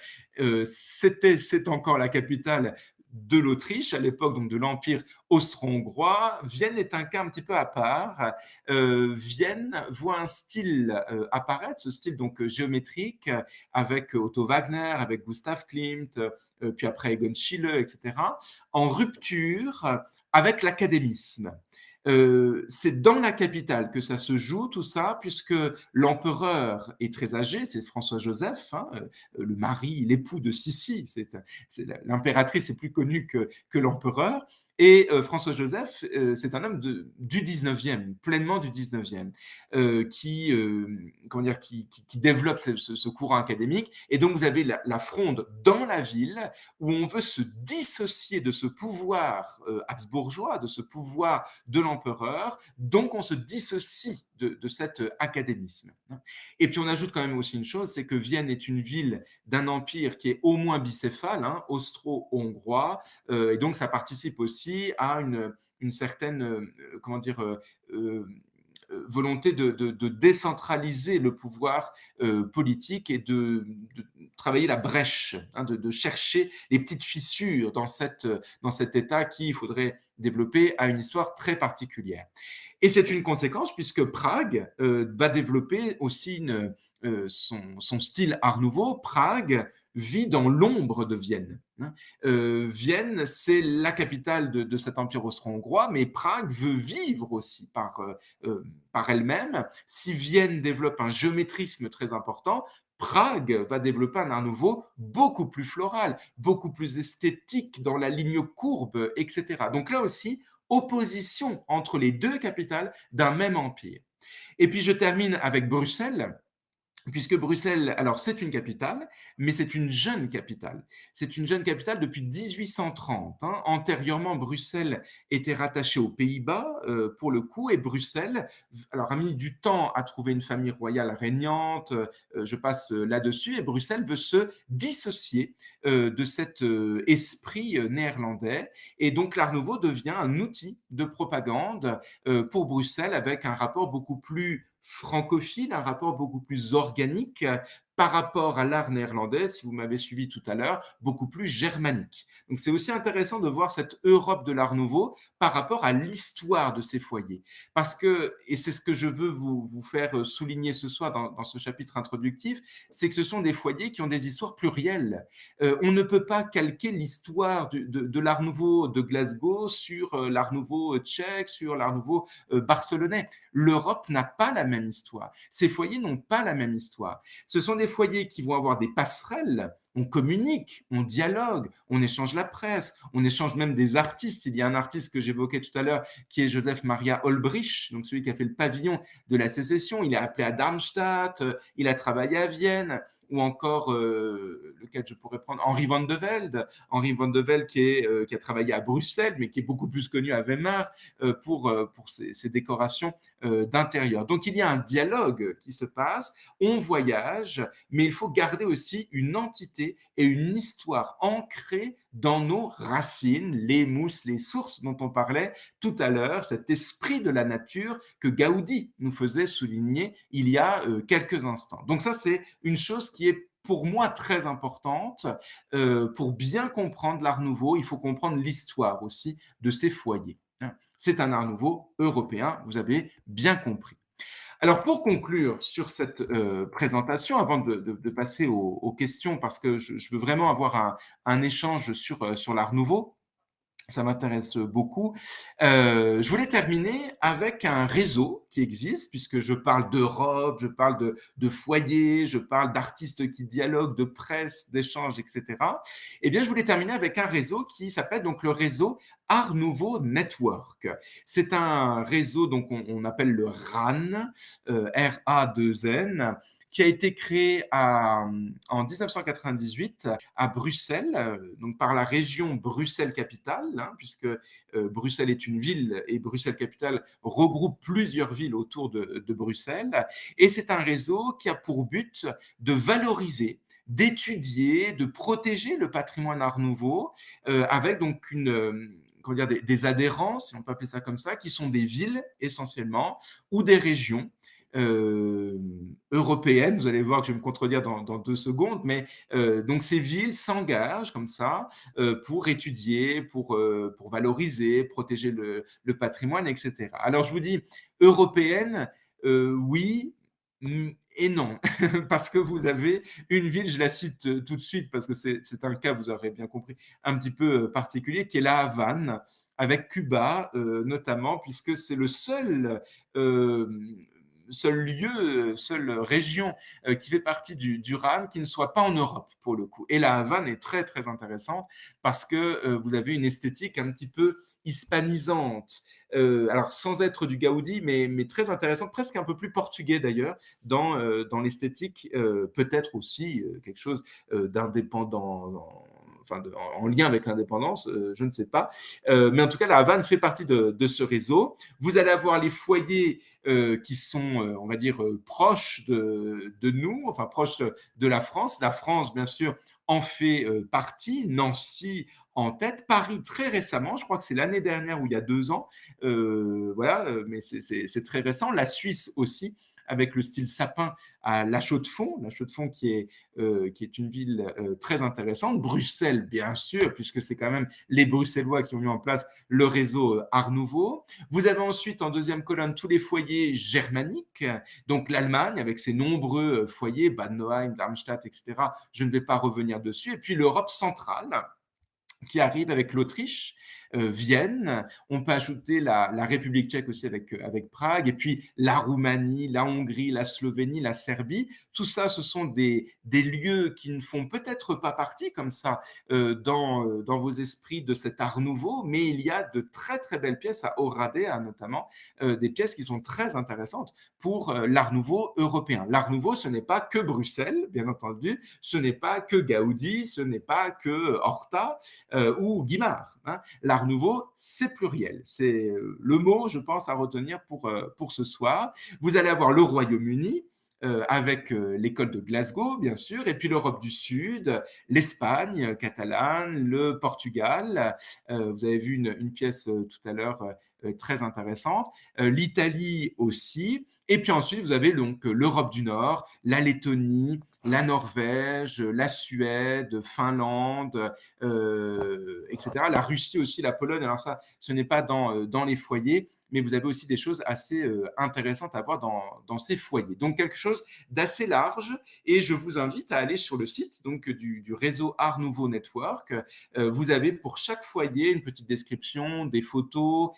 c'est encore la capitale de l'Autriche à l'époque donc de l'Empire austro-hongrois. Vienne est un cas un petit peu à part. Vienne voit un style apparaître, ce style donc géométrique avec Otto Wagner, avec Gustav Klimt, puis après Egon Schiele, etc., en rupture avec l'académisme. C'est dans la capitale que ça se joue, tout ça, puisque l'empereur est très âgé, c'est François-Joseph, hein, le mari, l'époux de Sissi, l'impératrice est plus connue que l'empereur. Et François-Joseph, c'est un homme du 19e, pleinement du 19e, comment dire, qui développe ce courant académique. Et donc, vous avez la fronde dans la ville où on veut se dissocier de ce pouvoir habsbourgeois, de ce pouvoir de l'empereur. Donc, on se dissocie de cet académisme. Et puis, on ajoute quand même aussi une chose, c'est que Vienne est une ville d'un empire qui est au moins bicéphale, hein, austro-hongrois, et donc ça participe aussi à une certaine, comment dire, volonté de décentraliser le pouvoir politique et de travailler la brèche, hein, de chercher les petites fissures dans cet État qui, il faudrait développer, a une histoire très particulière. Et c'est une conséquence puisque Prague va développer aussi son style Art Nouveau. Prague vit dans l'ombre de Vienne. Hein. Vienne, c'est la capitale de cet empire austro-hongrois, mais Prague veut vivre aussi par elle-même. Si Vienne développe un géométrisme très important, Prague va développer un art nouveau beaucoup plus floral, beaucoup plus esthétique dans la ligne courbe, etc. Donc là aussi, opposition entre les 2 capitales d'un même empire. Et puis je termine avec Bruxelles, puisque Bruxelles, alors c'est une capitale, mais c'est une jeune capitale. C'est une jeune capitale depuis 1830. Hein. Antérieurement, Bruxelles était rattachée aux Pays-Bas, pour le coup, et Bruxelles alors, a mis du temps à trouver une famille royale régnante, je passe là-dessus, et Bruxelles veut se dissocier de cet esprit néerlandais, et donc l'Art Nouveau devient un outil de propagande pour Bruxelles avec un rapport beaucoup plus francophile, un rapport beaucoup plus organique par rapport à l'art néerlandais, si vous m'avez suivi tout à l'heure, beaucoup plus germanique. Donc c'est aussi intéressant de voir cette Europe de l'art nouveau par rapport à l'histoire de ces foyers. Parce que, et c'est ce que je veux vous faire souligner ce soir dans ce chapitre introductif, c'est que ce sont des foyers qui ont des histoires plurielles. On ne peut pas calquer l'histoire de l'art nouveau de Glasgow sur l'art nouveau tchèque, sur l'art nouveau barcelonais. L'Europe n'a pas la même histoire. Ces foyers n'ont pas la même histoire. Ce sont des foyers qui vont avoir des passerelles. On communique, on dialogue, on échange la presse, on échange même des artistes. Il y a un artiste que j'évoquais tout à l'heure qui est Joseph Maria Olbrich, donc celui qui a fait le pavillon de la sécession. Il est appelé à Darmstadt, il a travaillé à Vienne, ou encore lequel je pourrais prendre, Henri van de Velde qui a travaillé à Bruxelles, mais qui est beaucoup plus connu à Weimar pour ses décorations d'intérieur. Donc il y a un dialogue qui se passe, on voyage, mais il faut garder aussi une entité et une histoire ancrée dans nos racines, les mousses, les sources dont on parlait tout à l'heure, cet esprit de la nature que Gaudi nous faisait souligner il y a quelques instants. Donc ça, c'est une chose qui est pour moi très importante. Pour bien comprendre l'Art nouveau, il faut comprendre l'histoire aussi de ces foyers, hein. C'est un Art nouveau européen, vous avez bien compris. Alors pour conclure sur cette présentation, avant de passer aux questions, parce que je veux vraiment avoir un échange sur l'Art nouveau, ça m'intéresse beaucoup. Je voulais terminer avec un réseau qui existe, puisque je parle d'Europe, je parle de foyers, je parle d'artistes qui dialoguent, de presse, d'échanges, etc. Eh bien, je voulais terminer avec un réseau qui s'appelle donc le réseau Art Nouveau Network. C'est un réseau, donc on appelle le RAN, R-A-2-N, qui a été créé en 1998 à Bruxelles, donc par la région Bruxelles-Capitale, hein, puisque Bruxelles est une ville et Bruxelles-Capitale regroupe plusieurs villes autour de Bruxelles. Et c'est un réseau qui a pour but de valoriser, d'étudier, de protéger le patrimoine Art Nouveau, avec donc comment dire, des adhérents, si on peut appeler ça comme ça, qui sont des villes essentiellement ou des régions euh, européennes. Vous allez voir que je vais me contredire dans 2 secondes, mais donc ces villes s'engagent comme ça pour étudier, pour valoriser, protéger le patrimoine, etc. Alors je vous dis, européenne, oui, et non, parce que vous avez une ville, je la cite tout de suite parce que c'est un cas, vous aurez bien compris, un petit peu particulier, qui est la Havane, avec Cuba notamment, puisque c'est le euh, seul lieu, seule région qui fait partie du RAN qui ne soit pas en Europe pour le coup. Et la Havane est très très intéressante parce que vous avez une esthétique un petit peu hispanisante. Alors sans être du Gaudi, mais très intéressante, presque un peu plus portugais d'ailleurs, dans l'esthétique, peut-être aussi quelque chose d'indépendant, enfin en lien avec l'indépendance, je ne sais pas. Mais en tout cas, la Havane fait partie de ce réseau. Vous allez avoir les foyers qui sont, on va dire, proches de nous, enfin proches de la France. La France, bien sûr, en fait partie. Nancy en tête. Paris, très récemment, je crois que c'est l'année dernière ou il y a 2 ans. Voilà, mais c'est très récent. La Suisse aussi, avec le style sapin à La Chaux-de-Fonds, qui est une ville très intéressante. Bruxelles, bien sûr, puisque c'est quand même les Bruxellois qui ont mis en place le réseau Art Nouveau. Vous avez ensuite en deuxième colonne tous les foyers germaniques, donc l'Allemagne avec ses nombreux foyers, Bad Nauheim, Darmstadt, etc. Je ne vais pas revenir dessus. Et puis l'Europe centrale, qui arrive avec l'Autriche, Vienne. On peut ajouter la République tchèque aussi avec Prague, et puis la Roumanie, la Hongrie, la Slovénie, la Serbie. Tout ça, ce sont des lieux qui ne font peut-être pas partie comme ça dans vos esprits de cet art nouveau, mais il y a de très très belles pièces à Oradea notamment, des pièces qui sont très intéressantes pour l'art nouveau européen. L'art nouveau, ce n'est pas que Bruxelles, bien entendu, ce n'est pas que Gaudi, ce n'est pas que Horta, ou Guimard, hein. L'art nouveau, c'est pluriel. C'est le mot, je pense, à retenir pour ce soir. Vous allez avoir le Royaume-Uni, avec l'école de Glasgow, bien sûr, et puis l'Europe du Sud, l'Espagne catalane, le Portugal. Vous avez vu une pièce tout à l'heure très intéressante. L'Italie aussi. Et puis ensuite, vous avez donc l'Europe du Nord, la Lettonie, la Norvège, la Suède, Finlande, etc. La Russie aussi, la Pologne. Alors ça, ce n'est pas dans les foyers, mais vous avez aussi des choses assez intéressantes à voir dans ces foyers. Donc quelque chose d'assez large, et je vous invite à aller sur le site donc, du réseau Art Nouveau Network. Vous avez pour chaque foyer une petite description, des photos,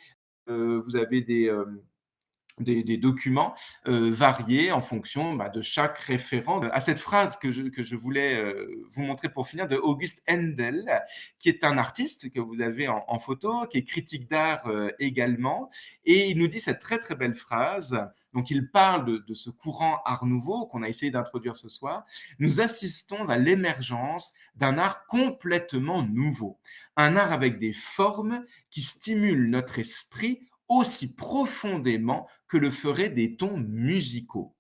vous avez des documents variés en fonction de chaque référent. À cette phrase que je voulais vous montrer pour finir de August Handel, qui est un artiste que vous avez en photo, qui est critique d'art également, et il nous dit cette très très belle phrase. Donc il parle de ce courant art nouveau qu'on a essayé d'introduire ce soir. Nous assistons à l'émergence d'un art complètement nouveau, un art avec des formes qui stimulent notre esprit aussi profondément que le feraient des tons musicaux.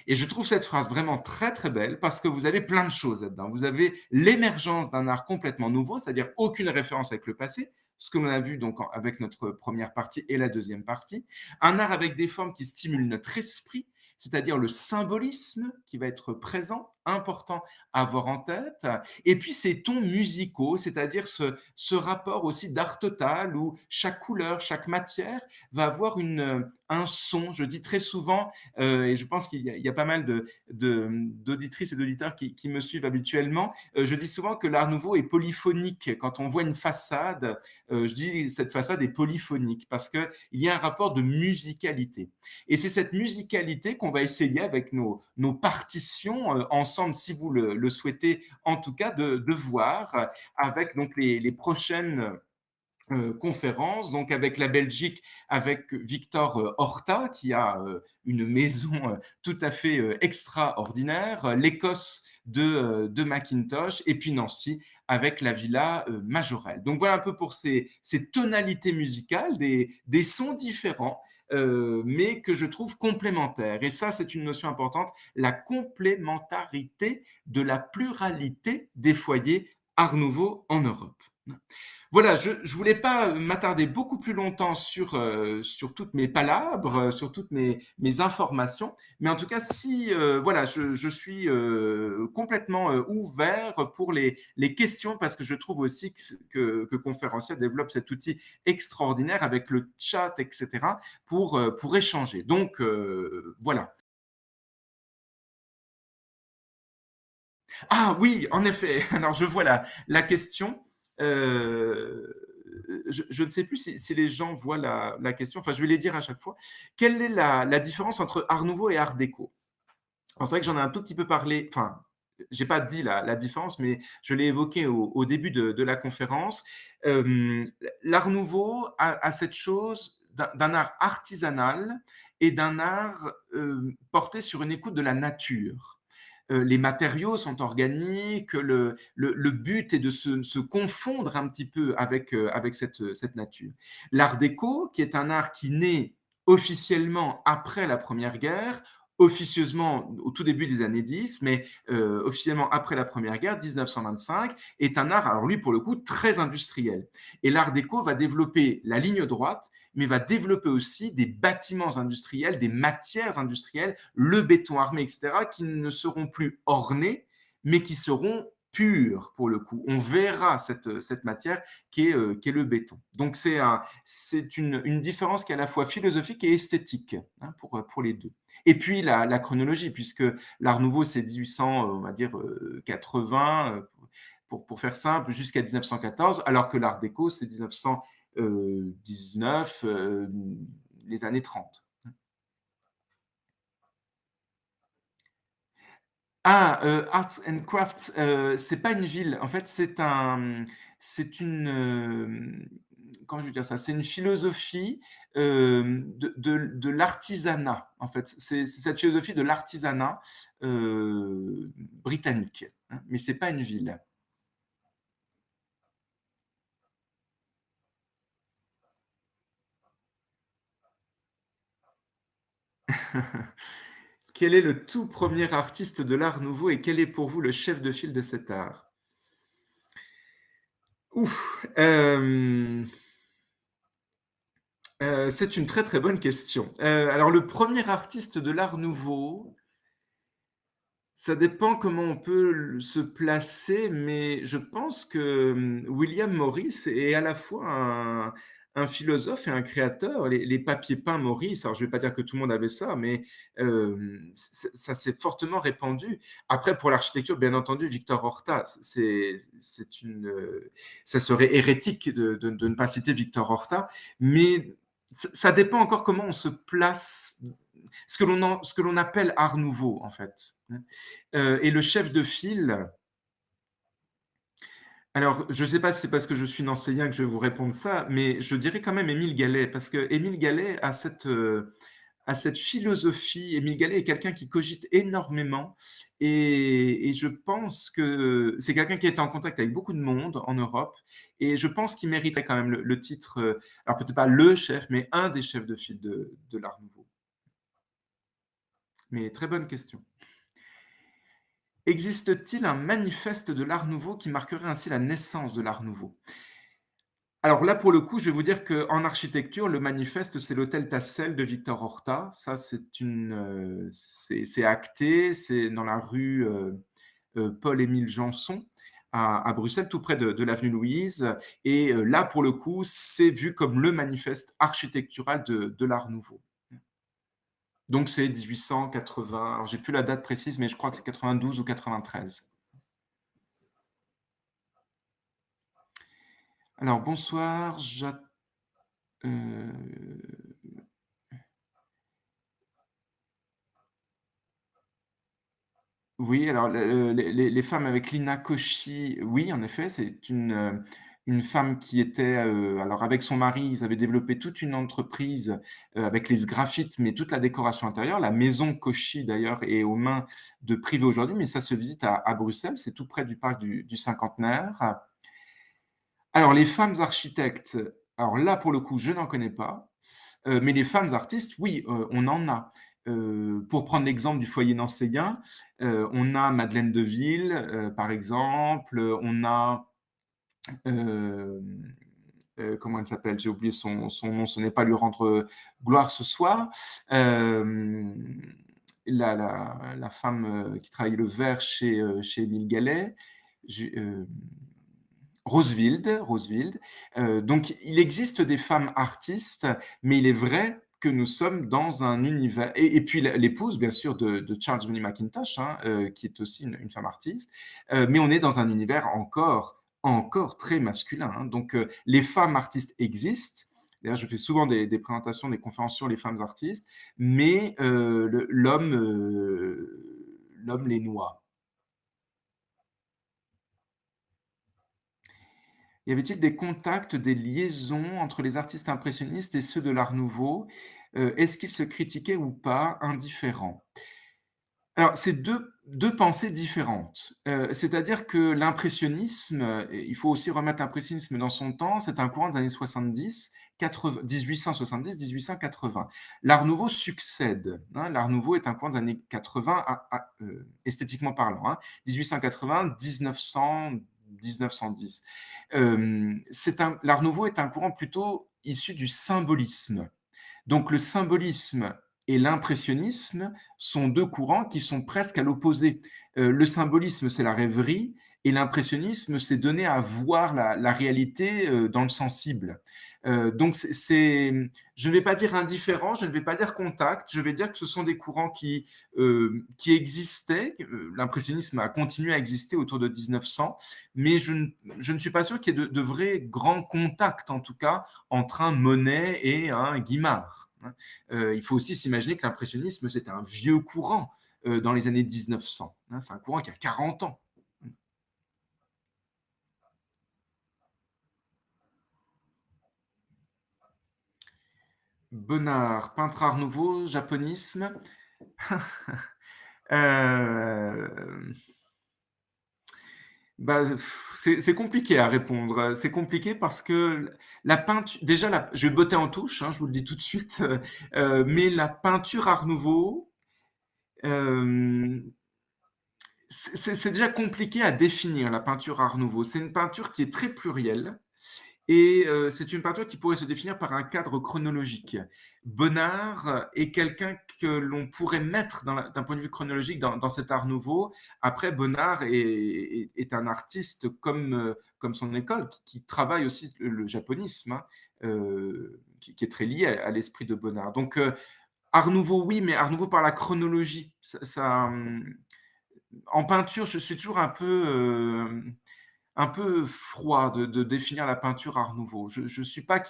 Et je trouve cette phrase vraiment très très belle parce que vous avez plein de choses là-dedans. Vous avez l'émergence d'un art complètement nouveau, c'est-à-dire aucune référence avec le passé, ce que l'on a vu donc avec notre première partie et la deuxième partie. Un art avec des formes qui stimulent notre esprit, c'est-à-dire le symbolisme qui va être présent, important à avoir en tête. Et puis ces tons musicaux, c'est-à-dire ce rapport aussi d'art total où chaque couleur, chaque matière va avoir un son. Je dis très souvent, et je pense qu'il y a pas mal d'auditrices et d'auditeurs qui me suivent habituellement, je dis souvent que l'art nouveau est polyphonique. Quand on voit une façade, je dis cette façade est polyphonique parce qu'il y a un rapport de musicalité. Et c'est cette musicalité qu'on va essayer avec nos partitions ensemble, si vous le souhaitez, en tout cas, de voir avec donc les prochaines conférences, donc avec la Belgique, avec Victor Horta, qui a une maison tout à fait extraordinaire, l'Écosse de Macintosh, et puis Nancy avec la Villa Majorelle. Donc voilà un peu pour ces tonalités musicales, des sons différents, mais que je trouve complémentaires. Et ça, c'est une notion importante, la complémentarité de la pluralité des foyers Art Nouveau en Europe. Voilà, je ne voulais pas m'attarder beaucoup plus longtemps sur toutes mes palabres, sur toutes mes informations, mais en tout cas, si voilà, je suis complètement ouvert pour les questions parce que je trouve aussi que Conférencier développe cet outil extraordinaire avec le chat, etc., pour échanger. Donc, voilà. Ah oui, en effet. Alors, je vois la question. Euh, je ne sais plus si les gens voient la question. Enfin, je vais les dire à chaque fois. Quelle est la différence entre Art Nouveau et Art Déco? Alors, c'est vrai que j'en ai un tout petit peu parlé. Enfin, j'ai pas dit la différence, mais je l'ai évoqué au début de la conférence. Euh, L'Art Nouveau a cette chose d'un art artisanal et d'un art porté sur une écoute de la nature. Les matériaux sont organiques, le but est de se confondre un petit peu avec cette nature. L'art déco, qui est un art qui naît officiellement après la Première Guerre, officieusement au tout début des années 10, mais officiellement après la Première Guerre, 1925, est un art, alors lui pour le coup, très industriel. Et l'art déco va développer la ligne droite, mais va développer aussi des bâtiments industriels, des matières industrielles, le béton armé, etc., qui ne seront plus ornés, mais qui seront purs pour le coup. On verra cette matière qui est le béton. Donc c'est une différence qui est à la fois philosophique et esthétique hein, pour les deux. Et puis la chronologie, puisque l'Art Nouveau, c'est 1800, on va dire 80, pour faire simple, jusqu'à 1914, alors que l'Art Déco, c'est 1919, les années 30. Ah, Arts and Crafts, c'est pas une ville. En fait, c'est une, comment je vais dire ça? C'est une philosophie de l'artisanat. En fait, c'est cette philosophie de l'artisanat britannique, hein, mais c'est pas une ville. Quel est le tout premier artiste de l'art nouveau et quel est pour vous le chef de file de cet art? Ouf, c'est une très, très bonne question. Alors le premier artiste de l'art nouveau, ça dépend comment on peut se placer, mais je pense que William Morris est à la fois un philosophe et un créateur. Les papiers peints Morris, alors je ne vais pas dire que tout le monde avait ça, mais ça s'est fortement répandu. Après, pour l'architecture, bien entendu, Victor Horta, ça serait hérétique de ne pas citer Victor Horta, mais ça dépend encore comment on se place, ce que l'on appelle art nouveau, en fait. Et le chef de file, alors je ne sais pas si c'est parce que je suis nancéien que je vais vous répondre ça, mais je dirais quand même Émile Gallet, parce que Émile Gallet a cette philosophie. Émile Gallet est quelqu'un qui cogite énormément et je pense que c'est quelqu'un qui a été en contact avec beaucoup de monde en Europe et je pense qu'il mériterait quand même le titre, alors peut-être pas le chef, mais un des chefs de file de l'Art Nouveau. Mais très bonne question. Existe-t-il un manifeste de l'Art nouveau qui marquerait ainsi la naissance de l'Art nouveau? Alors là, pour le coup, je vais vous dire qu'en architecture, le manifeste, c'est l'hôtel Tassel de Victor Horta. Ça, c'est acté, c'est dans la rue. Paul-Émile Janson à Bruxelles, tout près de l'avenue Louise. Et là, pour le coup, c'est vu comme le manifeste architectural de l'Art nouveau. Donc c'est 1880, alors j'ai plus la date précise, mais je crois que c'est 92 ou 93. Alors bonsoir, oui, alors les femmes avec Lina Koshy, oui, en effet, c'est une femme qui était, alors avec son mari, ils avaient développé toute une entreprise, avec les sgraffites, mais toute la décoration intérieure. La maison Koshy d'ailleurs est aux mains de privés aujourd'hui, mais ça se visite à Bruxelles, c'est tout près du parc du Cinquantenaire. Alors les femmes architectes, alors là pour le coup, je n'en connais pas, mais les femmes artistes, oui, on en a. Pour prendre l'exemple du foyer nancéien, on a Madeleine de Ville, par exemple, on a, hem, comment elle s'appelle? J'ai oublié son nom, ce n'est pas lui rendre, gloire ce soir. Hem, la femme, qui travaille le verre chez Émile Gallet. J'ai, Roswilde. Donc il existe des femmes artistes, mais il est vrai que nous sommes dans un univers et puis l'épouse bien sûr de Charles Minnie Mackintosh, hein, qui est aussi une femme artiste, mais on est dans un univers encore très masculin, hein. Donc les femmes artistes existent. D'ailleurs, je fais souvent des présentations, des conférences sur les femmes artistes, mais l'homme les noie. Y avait-il des contacts, des liaisons entre les artistes impressionnistes et ceux de l'Art nouveau? Est-ce qu'ils se critiquaient ou pas? Indifférents. Alors, c'est deux pensées différentes. C'est-à-dire que l'impressionnisme, et il faut aussi remettre l'impressionnisme dans son temps, c'est un courant des années 70, 80 1870-1880. L'Art nouveau succède, hein. L'Art nouveau est un courant des années 80 esthétiquement parlant, hein. 1880, 1900, 1910. L'Art nouveau est un courant plutôt issu du symbolisme. Donc le symbolisme et l'impressionnisme sont 2 courants qui sont presque à l'opposé. Le symbolisme, c'est la rêverie et l'impressionnisme, c'est donner à voir la réalité, dans le sensible. Donc je ne vais pas dire indifférent, je ne vais pas dire contact, je vais dire que ce sont des courants qui existaient. L'impressionnisme a continué à exister autour de 1900, mais je ne suis pas sûr qu'il y ait de vrais grands contacts, en tout cas, entre un Monet et un Guimard, hein. Il faut aussi s'imaginer que l'impressionnisme, c'est un vieux courant dans les années 1900, hein. C'est un courant qui a 40 ans. Bonnard, peintre art nouveau, japonisme. Euh, Bah, c'est compliqué à répondre. C'est compliqué parce que la peinture, déjà, je vais botter en touche, hein, je vous le dis tout de suite, mais la peinture Art Nouveau, euh, c'est déjà compliqué à définir, la peinture Art Nouveau. C'est une peinture qui est très plurielle. Et c'est une peinture qui pourrait se définir par un cadre chronologique. Bonnard est quelqu'un que l'on pourrait mettre d'un point de vue chronologique dans cet art nouveau. Après, Bonnard est un artiste comme son école, qui travaille aussi le japonisme, hein, qui est très lié à l'esprit de Bonnard. Donc, art nouveau, oui, mais art nouveau par la chronologie. En peinture, je suis toujours un peu froid de définir la peinture Art Nouveau. Je suis pas.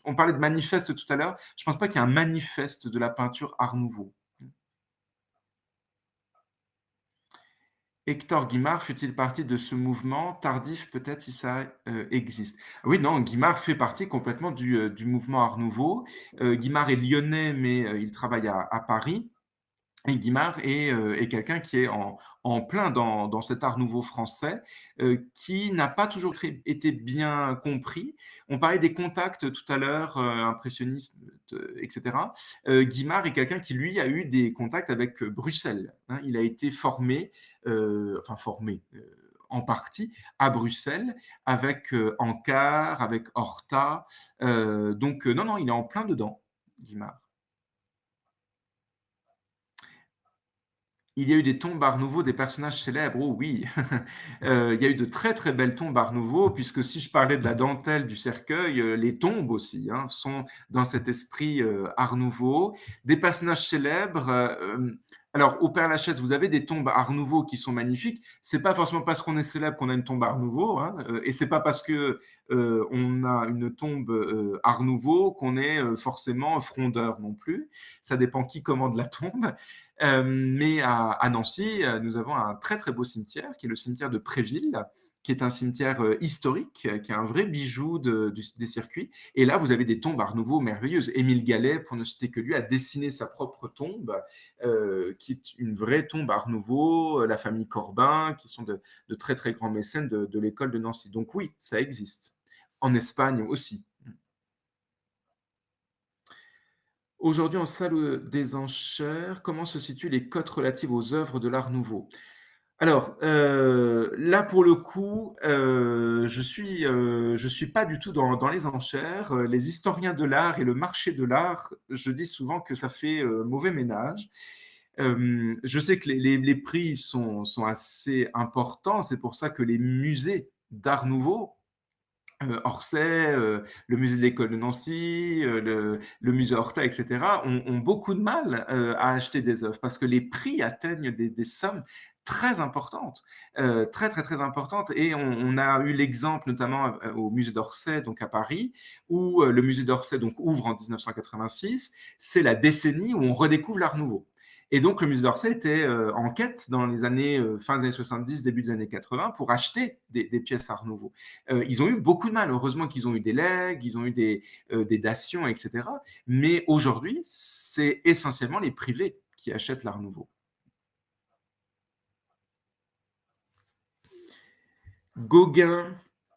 On parlait de manifeste tout à l'heure. Je pense pas qu'il y ait un manifeste de la peinture Art Nouveau. Hector Guimard fait-il partie de ce mouvement tardif, peut-être si ça existe? Oui, non, Guimard fait partie complètement du mouvement Art Nouveau. Guimard est lyonnais, mais il travaille à Paris. Et Guimard est quelqu'un qui est en plein dans cet art nouveau français, qui n'a pas toujours été bien compris. On parlait des contacts tout à l'heure, impressionnisme, etc. Guimard est quelqu'un qui, lui, a eu des contacts avec Bruxelles, hein. Il a été formé, enfin formé, en partie à Bruxelles avec Ancard, avec Horta. Donc non, non, il est en plein dedans, Guimard. Il y a eu des tombes Art Nouveau, des personnages célèbres, oh oui! Il y a eu de très, très belles tombes Art Nouveau, puisque si je parlais de la dentelle du cercueil, les tombes aussi, hein, sont dans cet esprit, Art Nouveau. Des personnages célèbres, alors au Père-Lachaise, vous avez des tombes Art Nouveau qui sont magnifiques. C'est pas forcément parce qu'on est célèbre qu'on a une tombe Art Nouveau, hein, et c'est pas parce que, on a une tombe, Art Nouveau qu'on est, forcément frondeur non plus. Ça dépend qui commande la tombe. Mais à Nancy, nous avons un très très beau cimetière qui est le cimetière de Préville, qui est un cimetière historique, qui est un vrai bijou des circuits. Et là, vous avez des tombes Art Nouveau merveilleuses. Émile Gallet, pour ne citer que lui, a dessiné sa propre tombe, qui est une vraie tombe Art Nouveau. La famille Corbin, qui sont de très très grands mécènes de l'école de Nancy. Donc oui, ça existe. En Espagne aussi. Aujourd'hui, en salle des enchères, comment se situent les cotes relatives aux œuvres de l'Art Nouveau? Alors, là, pour le coup, je suis pas du tout dans les enchères. Les historiens de l'art et le marché de l'art, je dis souvent que ça fait, mauvais ménage. Je sais que les prix sont assez importants. C'est pour ça que les musées d'art nouveau, Orsay, le musée de l'école de Nancy, le musée Horta, et cetera, ont beaucoup de mal, à acheter des œuvres parce que les prix atteignent des sommes très importantes, très, très, très importantes et on a eu l'exemple notamment, au musée d'Orsay, donc à Paris, où, le musée d'Orsay donc ouvre en 1986. C'est la décennie où on redécouvre l'art nouveau et donc le musée d'Orsay était, en quête dans les années, fin des années 70, début des années 80 pour acheter des pièces art nouveau. Ils ont eu beaucoup de mal. Heureusement qu'ils ont eu des legs, ils ont eu des dations, etc. Mais aujourd'hui, c'est essentiellement les privés qui achètent l'art nouveau. Gauguin,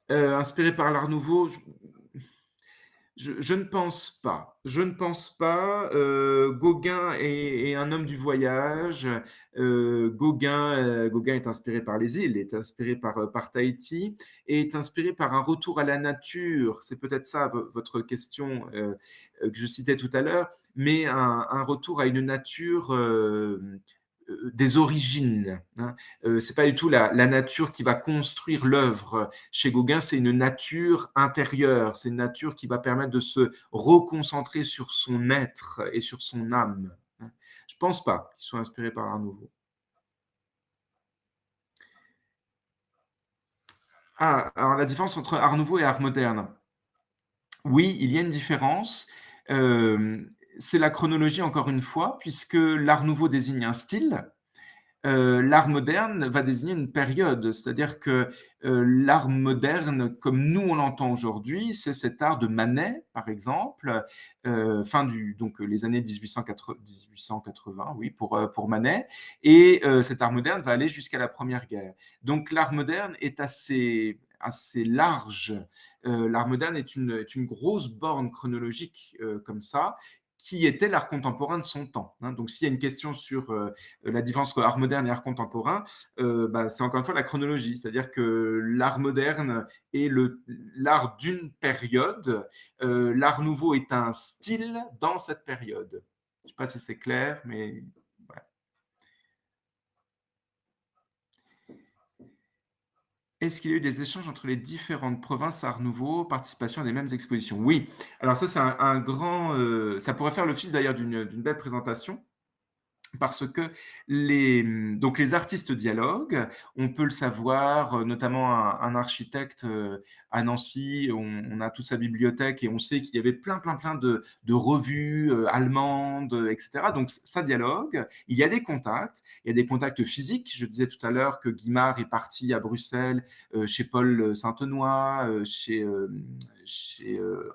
inspiré par l'art nouveau, je ne pense pas. Je ne pense pas. Gauguin est un homme du voyage. Gauguin est inspiré par les îles, est inspiré par Tahiti et est inspiré par un retour à la nature. C'est peut-être ça votre question que je citais tout à l'heure, mais un retour à une nature des origines, hein. C'est pas du tout la nature qui va construire l'œuvre. Chez Gauguin, c'est une nature intérieure, c'est une nature qui va permettre de se reconcentrer sur son être et sur son âme, hein. Je pense pas qu'il soit inspiré par l'art nouveau. Ah, alors la différence entre art nouveau et art moderne. Oui, il y a une différence. Hem, c'est la chronologie encore une fois, puisque l'art nouveau désigne un style. L'art moderne va désigner une période, c'est-à-dire que, l'art moderne, comme nous on l'entend aujourd'hui, c'est cet art de Manet, par exemple, fin du donc les années 1880, oui, pour Manet et cet art moderne va aller jusqu'à la Première Guerre. Donc l'art moderne est assez large. L'art moderne est une grosse borne chronologique, comme ça, qui était l'art contemporain de son temps, hein. Donc s'il y a une question sur, la différence entre art moderne et art contemporain, bah, c'est encore une fois la chronologie. C'est-à-dire que l'art moderne est l'art d'une période, l'art nouveau est un style dans cette période. Je ne sais pas si c'est clair, mais voilà. Est-ce qu'il y a eu des échanges entre les différentes provinces art nouveau, participation à des mêmes expositions? Oui. Alors ça, c'est un grand, ça pourrait faire l'office d'ailleurs d'une belle présentation. Parce que donc les artistes dialoguent, on peut le savoir, notamment un architecte, à Nancy, on a toute sa bibliothèque et on sait qu'il y avait plein, plein, plein de revues, allemandes, et cetera. Donc ça dialogue. Il y a des contacts, il y a des contacts physiques. Je disais tout à l'heure que Guimard est parti à Bruxelles, chez Paul Saint-Honois, chez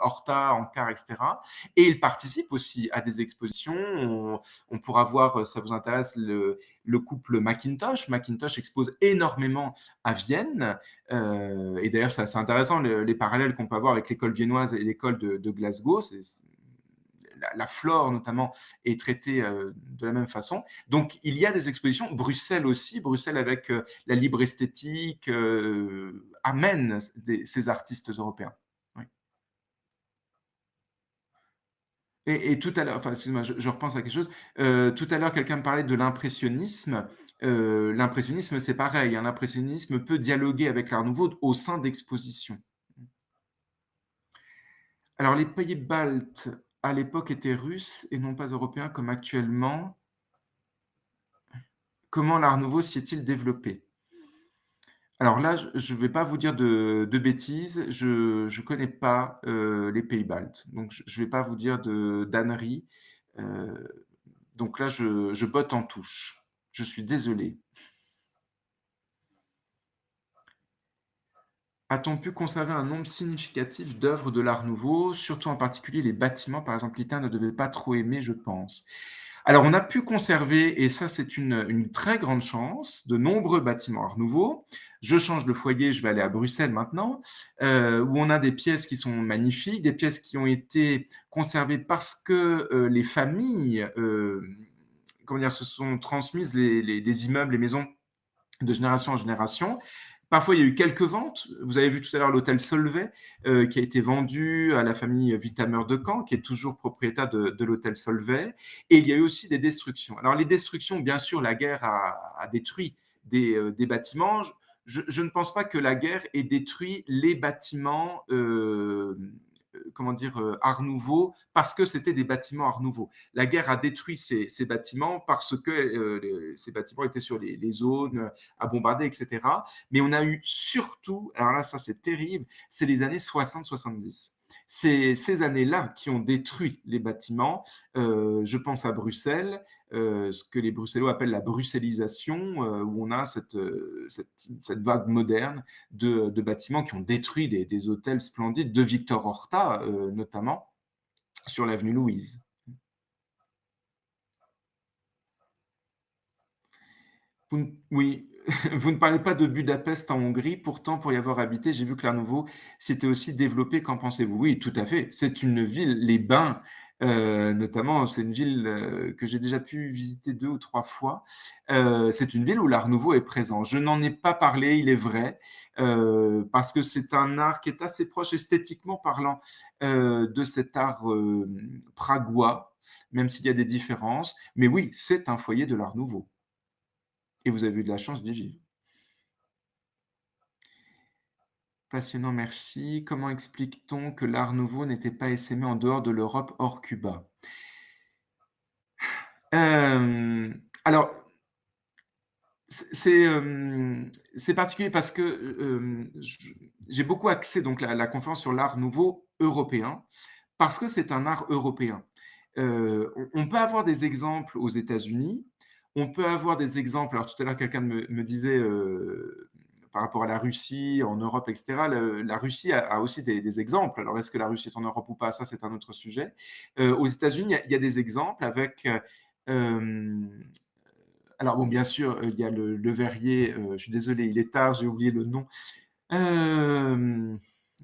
Horta, Ankar, et cetera et il participe aussi à des expositions. On pourra voir, ça vous intéresse, le couple Macintosh. Macintosh expose énormément à Vienne. Et d'ailleurs, c'est assez intéressant les parallèles qu'on peut avoir avec l'école viennoise et l'école de Glasgow. La flore, notamment, est traitée de la même façon. Donc, il y a des expositions. Bruxelles aussi. Bruxelles, avec la libre esthétique, amène ces artistes européens. Oui. Et tout à l'heure, enfin, excuse-moi, je repense à quelque chose. Tout à l'heure, quelqu'un me parlait de l'impressionnisme. L'impressionnisme, c'est pareil, hein. L'impressionnisme peut dialoguer avec l'art nouveau au sein d'expositions. Alors les pays baltes, à l'époque, étaient russes et non pas européens comme actuellement. Comment l'art nouveau s'y est-il développé? Alors là, je ne vais pas vous dire de bêtises, je connais pas, les pays baltes, donc je vais pas vous dire de d'âneries, heu, donc là, je botte en touche. Je suis désolé. A-t-on pu conserver un nombre significatif d'œuvres de l'art nouveau, surtout en particulier les bâtiments? Par exemple, l'Italien ne devait pas trop aimer, je pense. Alors, on a pu conserver, et ça, c'est une très grande chance, de nombreux bâtiments art nouveau. Je change de foyer, je vais aller à Bruxelles maintenant, où on a des pièces qui sont magnifiques, des pièces qui ont été conservées parce que les familles, comment dire, se sont transmises les immeubles, les maisons de génération en génération. Parfois, il y a eu quelques ventes. Vous avez vu tout à l'heure l'hôtel Solvay, qui a été vendu à la famille Vitamer de Caen, qui est toujours propriétaire de l'hôtel Solvay. Et il y a eu aussi des destructions. Alors, les destructions, bien sûr, la guerre a détruit des bâtiments. Je ne pense pas que la guerre ait détruit les bâtiments, comment dire, Art Nouveau, parce que c'était des bâtiments Art Nouveau. La guerre a détruit ces bâtiments parce que ces bâtiments étaient sur les zones à bombarder, etc. Mais on a eu surtout, alors là, ça c'est terrible, c'est les années 60-70. C'est ces années-là qui ont détruit les bâtiments. Je pense à Bruxelles, ce que les Bruxellois appellent la bruxellisation, où on a cette vague moderne de bâtiments qui ont détruit des hôtels splendides de Victor Horta, notamment, sur l'avenue Louise. Oui, vous ne parlez pas de Budapest en Hongrie, pourtant pour y avoir habité, j'ai vu que l'Art Nouveau s'était aussi développé. Qu'en pensez-vous? Oui, tout à fait. C'est une ville, les Bains, notamment, c'est une ville, que j'ai déjà pu visiter 2 ou 3 fois. C'est une ville où l'Art Nouveau est présent. Je n'en ai pas parlé, il est vrai, parce que c'est un art qui est assez proche esthétiquement parlant, de cet art, pragois, même s'il y a des différences. Mais oui, c'est un foyer de l'Art Nouveau. Et vous avez eu de la chance d'y vivre. Passionnant, merci. Comment explique-t-on que l'Art nouveau n'était pas essaimé en dehors de l'Europe, hors Cuba? Alors, c'est particulier parce que, j'ai beaucoup axé donc la conférence sur l'Art nouveau européen, parce que c'est un art européen. On peut avoir des exemples aux États-Unis, on peut avoir des exemples, alors tout à l'heure quelqu'un me disait, par rapport à la Russie, en Europe et cetera, le la Russie a aussi des exemples. Alors est-ce que la Russie est en Europe ou pas? Ça, c'est un autre sujet. Aux États-Unis, il y a des exemples avec, hem, alors bon, bien sûr, il y a le verrier, je suis désolé, il est tard, j'ai oublié le nom, Hem,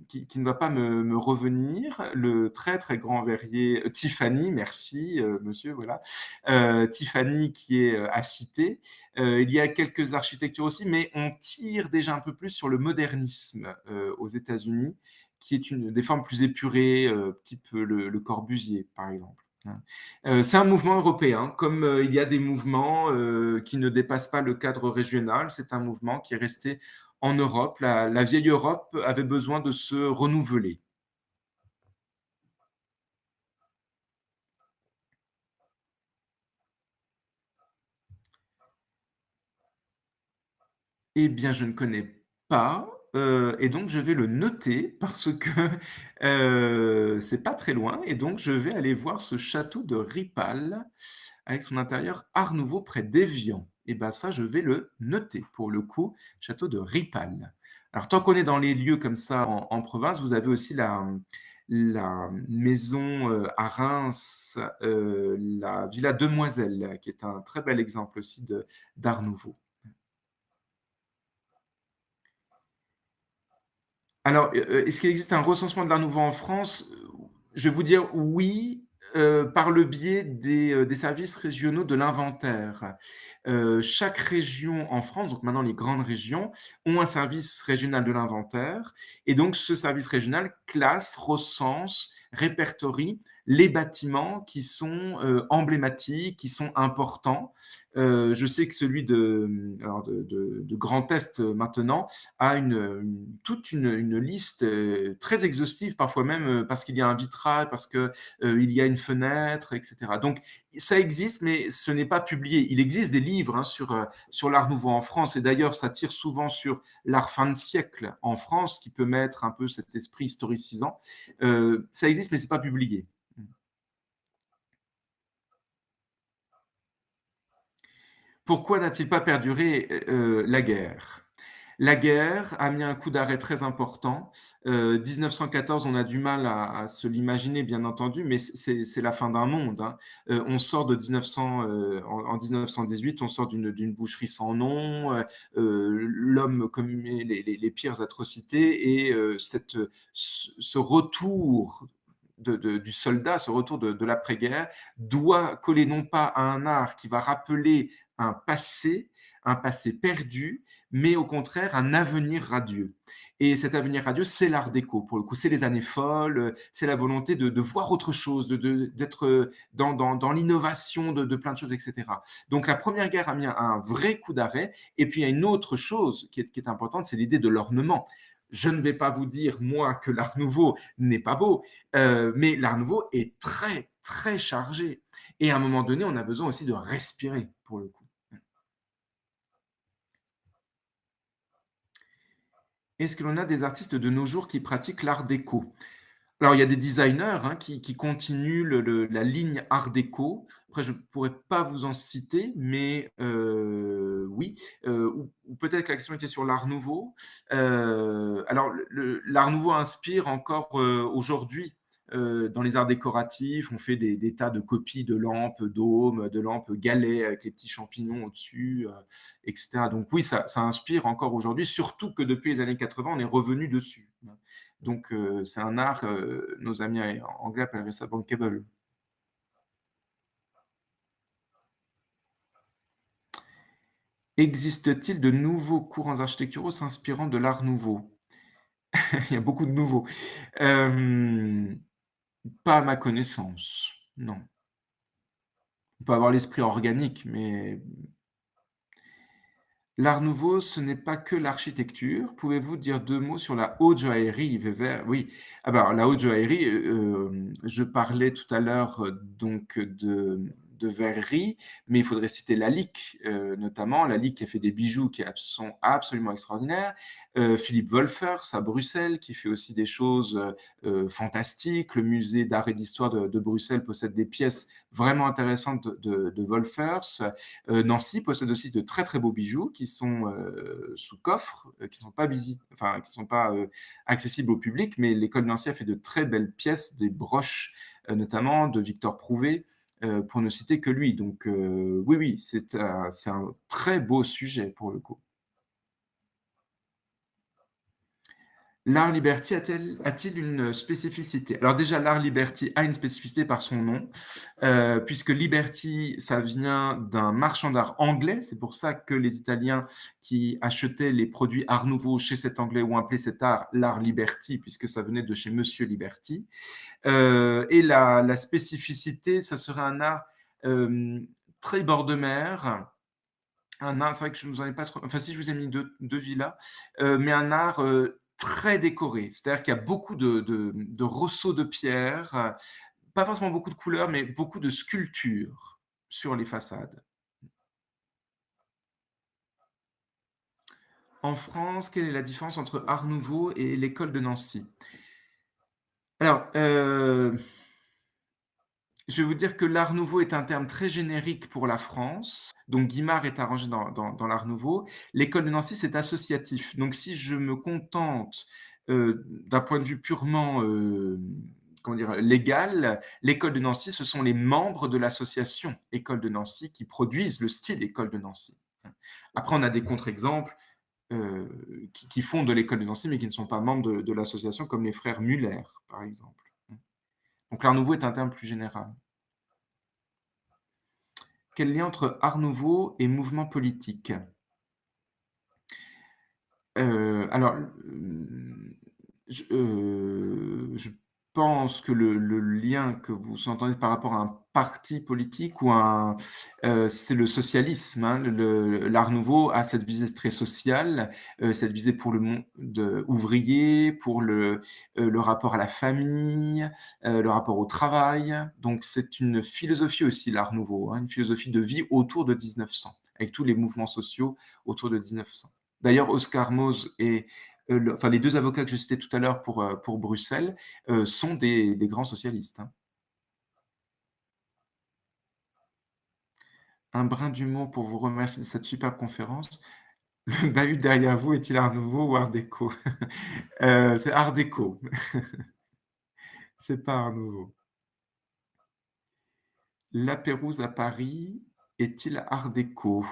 qui ne va pas me revenir. Le très, très grand verrier, Tiffany, merci, monsieur, voilà. Tiffany qui est, à Cité. Il y a quelques architectures aussi, mais on tire déjà un peu plus sur le modernisme, aux États-Unis, qui est une des formes plus épurées, type, le Corbusier, par exemple, hein. C'est un mouvement européen, comme, il y a des mouvements, qui ne dépassent pas le cadre régional. C'est un mouvement qui est resté en Europe. La vieille Europe avait besoin de se renouveler. Eh bien, je ne connais pas, et donc je vais le noter parce que, c'est pas très loin et donc je vais aller voir ce château de Rippal avec son intérieur art nouveau près d'Évian. Et ben ça, je vais le noter pour le coup, château de Rippal. Alors tant qu'on est dans les lieux comme ça en province, vous avez aussi la maison, à Reims, la villa Demoiselle, qui est un très bel exemple aussi de d'art nouveau. Alors, est-ce qu'il existe un recensement de l'Art nouveau en France? Je vais vous dire oui, par le biais des services régionaux de l'inventaire. Chaque région en France, donc maintenant les grandes régions, ont un service régional de l'inventaire et donc ce service régional classe, recense, répertorie les bâtiments qui sont, emblématiques, qui sont importants. Je sais que celui de Grand Est, maintenant, a toute une liste, très exhaustive, parfois même, parce qu'il y a un vitrail, parce que, il y a une fenêtre et cetera. Donc ça existe, mais ce n'est pas publié. Il existe des livres, hein, sur l'art nouveau en France, et d'ailleurs ça tire souvent sur l'art fin de siècle en France, qui peut mettre un peu cet esprit historicisant. Ça existe, mais c'est pas publié. Pourquoi n'a-t-il pas perduré, la guerre? La guerre a mis un coup d'arrêt très important. 1914, on a du mal à se l'imaginer, bien entendu, mais c'est la fin d'un monde, hein. On sort de 1900, en 1918, on sort d'une boucherie sans nom, l'homme commet les pires atrocités, et ce retour du soldat, ce retour de l'après-guerre, doit coller non pas à un art qui va rappeler un passé perdu, mais au contraire un avenir radieux. Et cet avenir radieux, c'est l'art déco, pour le coup, c'est les années folles, c'est la volonté de voir autre chose, d'être dans l'innovation de plein de choses, etc. Donc la Première Guerre a mis un vrai coup d'arrêt. Et puis il y a une autre chose qui est importante, c'est l'idée de l'ornement. Je ne vais pas vous dire, moi, que l'art nouveau n'est pas beau, mais l'art nouveau est très, très chargé. Et à un moment donné, on a besoin aussi de respirer, pour le coup. Est-ce que l'on a des artistes de nos jours qui pratiquent l'art déco? Alors, il y a des designers, hein, qui continuent la ligne art déco. Après, je ne pourrais pas vous en citer, mais oui, ou peut-être que la question était sur l'art nouveau. Alors, l'art nouveau inspire encore, aujourd'hui, dans les arts décoratifs. On fait des tas de copies de lampes dômes, de lampes galets avec les petits champignons au-dessus, et cetera. Donc oui, ça inspire encore aujourd'hui, surtout que depuis les années 80, on est revenu dessus. Donc, c'est un art, nos amis anglais appelleraient ça bankable. Existe-t-il de nouveaux courants architecturaux s'inspirant de l'art nouveau? Il y a beaucoup de nouveaux. Hem, Pas à ma connaissance, non. On peut avoir l'esprit organique, mais l'art nouveau, ce n'est pas que l'architecture. Pouvez-vous dire 2 mots sur la haute joaillerie? Weber? Oui. Ah bah, la haute joaillerie, je parlais tout à l'heure, donc de verrerie, mais il faudrait citer Lalique, notamment. Lalique qui a fait des bijoux qui sont absolument extraordinaires. Philippe Wolfers à Bruxelles qui fait aussi des choses, fantastiques. Le musée d'art et d'histoire de Bruxelles possède des pièces vraiment intéressantes de Wolfers. Nancy possède aussi de très très beaux bijoux qui sont sous coffre, qui ne sont pas enfin, qui sont pas accessibles au public, mais l'école de Nancy a fait de très belles pièces, des broches notamment de Victor Prouvé, pour ne citer que lui. Donc oui, oui, c'est un très beau sujet pour le coup. L'art liberty a-t-il une spécificité? Alors déjà, l'art liberty a une spécificité par son nom, puisque liberty, ça vient d'un marchand d'art anglais. C'est pour ça que les Italiens qui achetaient les produits art nouveau chez cet anglais ont appelé cet art l'art liberty, puisque ça venait de chez Monsieur Liberty. Et la spécificité, ça serait un art très bord de mer, un art, c'est vrai que je ne vous en ai pas trop, enfin si, je vous ai mis deux villas, mais un art très décoré. C'est-à-dire qu'il y a beaucoup de ressauts de pierre, pas forcément beaucoup de couleurs, mais beaucoup de sculptures sur les façades. En France, quelle est la différence entre Art Nouveau et l'école de Nancy? Alors, je vais vous dire que l'Art Nouveau est un terme très générique pour la France, donc Guimard est arrangé dans l'Art Nouveau. L'école de Nancy, c'est associatif. Donc si je me contente, d'un point de vue purement, comment dire? Légal, l'école de Nancy, ce sont les membres de l'association École de Nancy qui produisent le style École de Nancy. Après, on a des contre-exemples, qui font de l'école de Nancy, mais qui ne sont pas membres de l'association, comme les frères Muller, par exemple. Donc l'Art Nouveau est un terme plus général. Quel lien entre Art Nouveau et mouvement politique? Alors, je pense que le lien que vous entendez par rapport à un parti politique ou c'est le socialisme, hein. L'Art nouveau a cette visée très sociale, cette visée pour le monde ouvrier, pour le rapport à la famille, le rapport au travail. Donc c'est une philosophie aussi, l'Art nouveau, hein, une philosophie de vie autour de 1900, avec tous les mouvements sociaux autour de 1900. D'ailleurs, Oscar Mose et enfin les 2 avocats que je citais tout à l'heure pour Bruxelles, sont des grands socialistes, hein. Un brin d'humour pour vous remercier de cette superbe conférence. Le bahut derrière vous est-il art nouveau ou art déco? C'est art déco, c'est pas art nouveau. La Pérouse à Paris est-il art déco?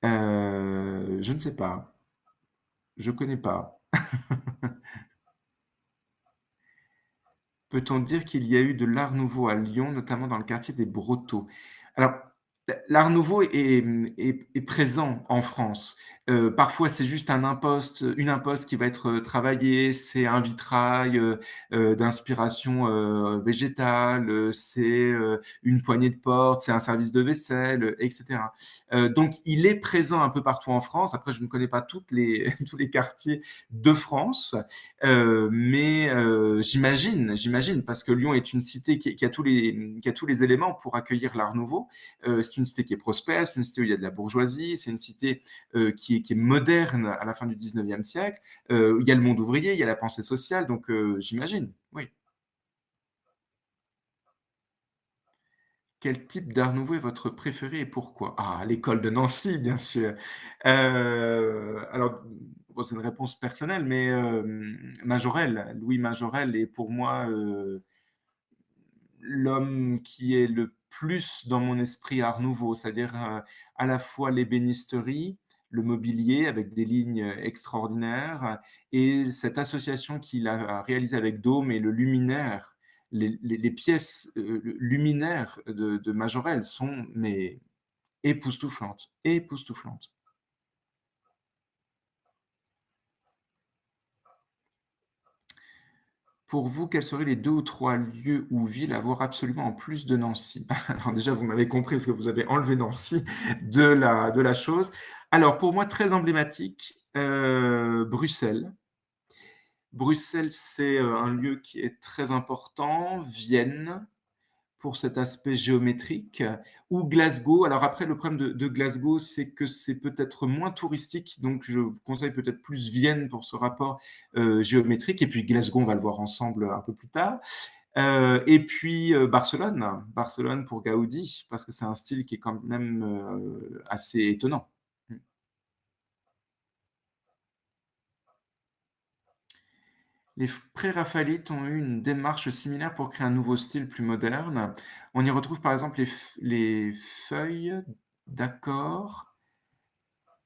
Je ne sais pas, je connais pas. Peut-on dire qu'il y a eu de l'art nouveau à Lyon, notamment dans le quartier des Brotteaux? Alors, l'art nouveau est présent en France. Parfois, c'est juste une imposte qui va être, travaillée, c'est un vitrail, d'inspiration, végétale, c'est, une poignée de porte, c'est un service de vaisselle, et cetera. Donc il est présent un peu partout en France. Après, je ne connais pas toutes les tous les quartiers de France, mais j'imagine, parce que Lyon est une cité qui a tous les éléments pour accueillir l'art nouveau. C'est une cité qui est prospère, c'est une cité où il y a de la bourgeoisie, c'est une cité qui est moderne à la fin du 19e siècle. Il y a le monde ouvrier, il y a la pensée sociale, donc j'imagine, oui. Quel type d'art nouveau est votre préféré et pourquoi? Ah, l'école de Nancy, bien sûr. Alors, bon, c'est une réponse personnelle, mais Majorelle, Louis Majorelle est pour moi l'homme qui est le plus dans mon esprit art nouveau, c'est-à-dire, à la fois l'ébénisterie, le mobilier avec des lignes extraordinaires et cette association qu'il a réalisée avec Dôme et le luminaire. Les pièces, luminaires de Majorelle sont mais époustouflantes, époustouflantes. Pour vous, quels seraient les 2 ou 3 lieux ou villes à voir absolument en plus de Nancy? Alors déjà, vous m'avez compris parce que vous avez enlevé Nancy de la chose. Alors pour moi, très emblématique, Bruxelles. Bruxelles, c'est, un lieu qui est très important. Vienne, pour cet aspect géométrique, ou Glasgow. Alors après, le problème de Glasgow, c'est que c'est peut-être moins touristique, donc je vous conseille peut-être plus Vienne pour ce rapport, géométrique et puis Glasgow, on va le voir ensemble un peu plus tard. Et puis, Barcelone pour Gaudi, parce que c'est un style qui est quand même, assez étonnant. Mmh. Les pré-raphaélites ont eu une démarche similaire pour créer un nouveau style plus moderne. On y retrouve par exemple les feuilles d'accord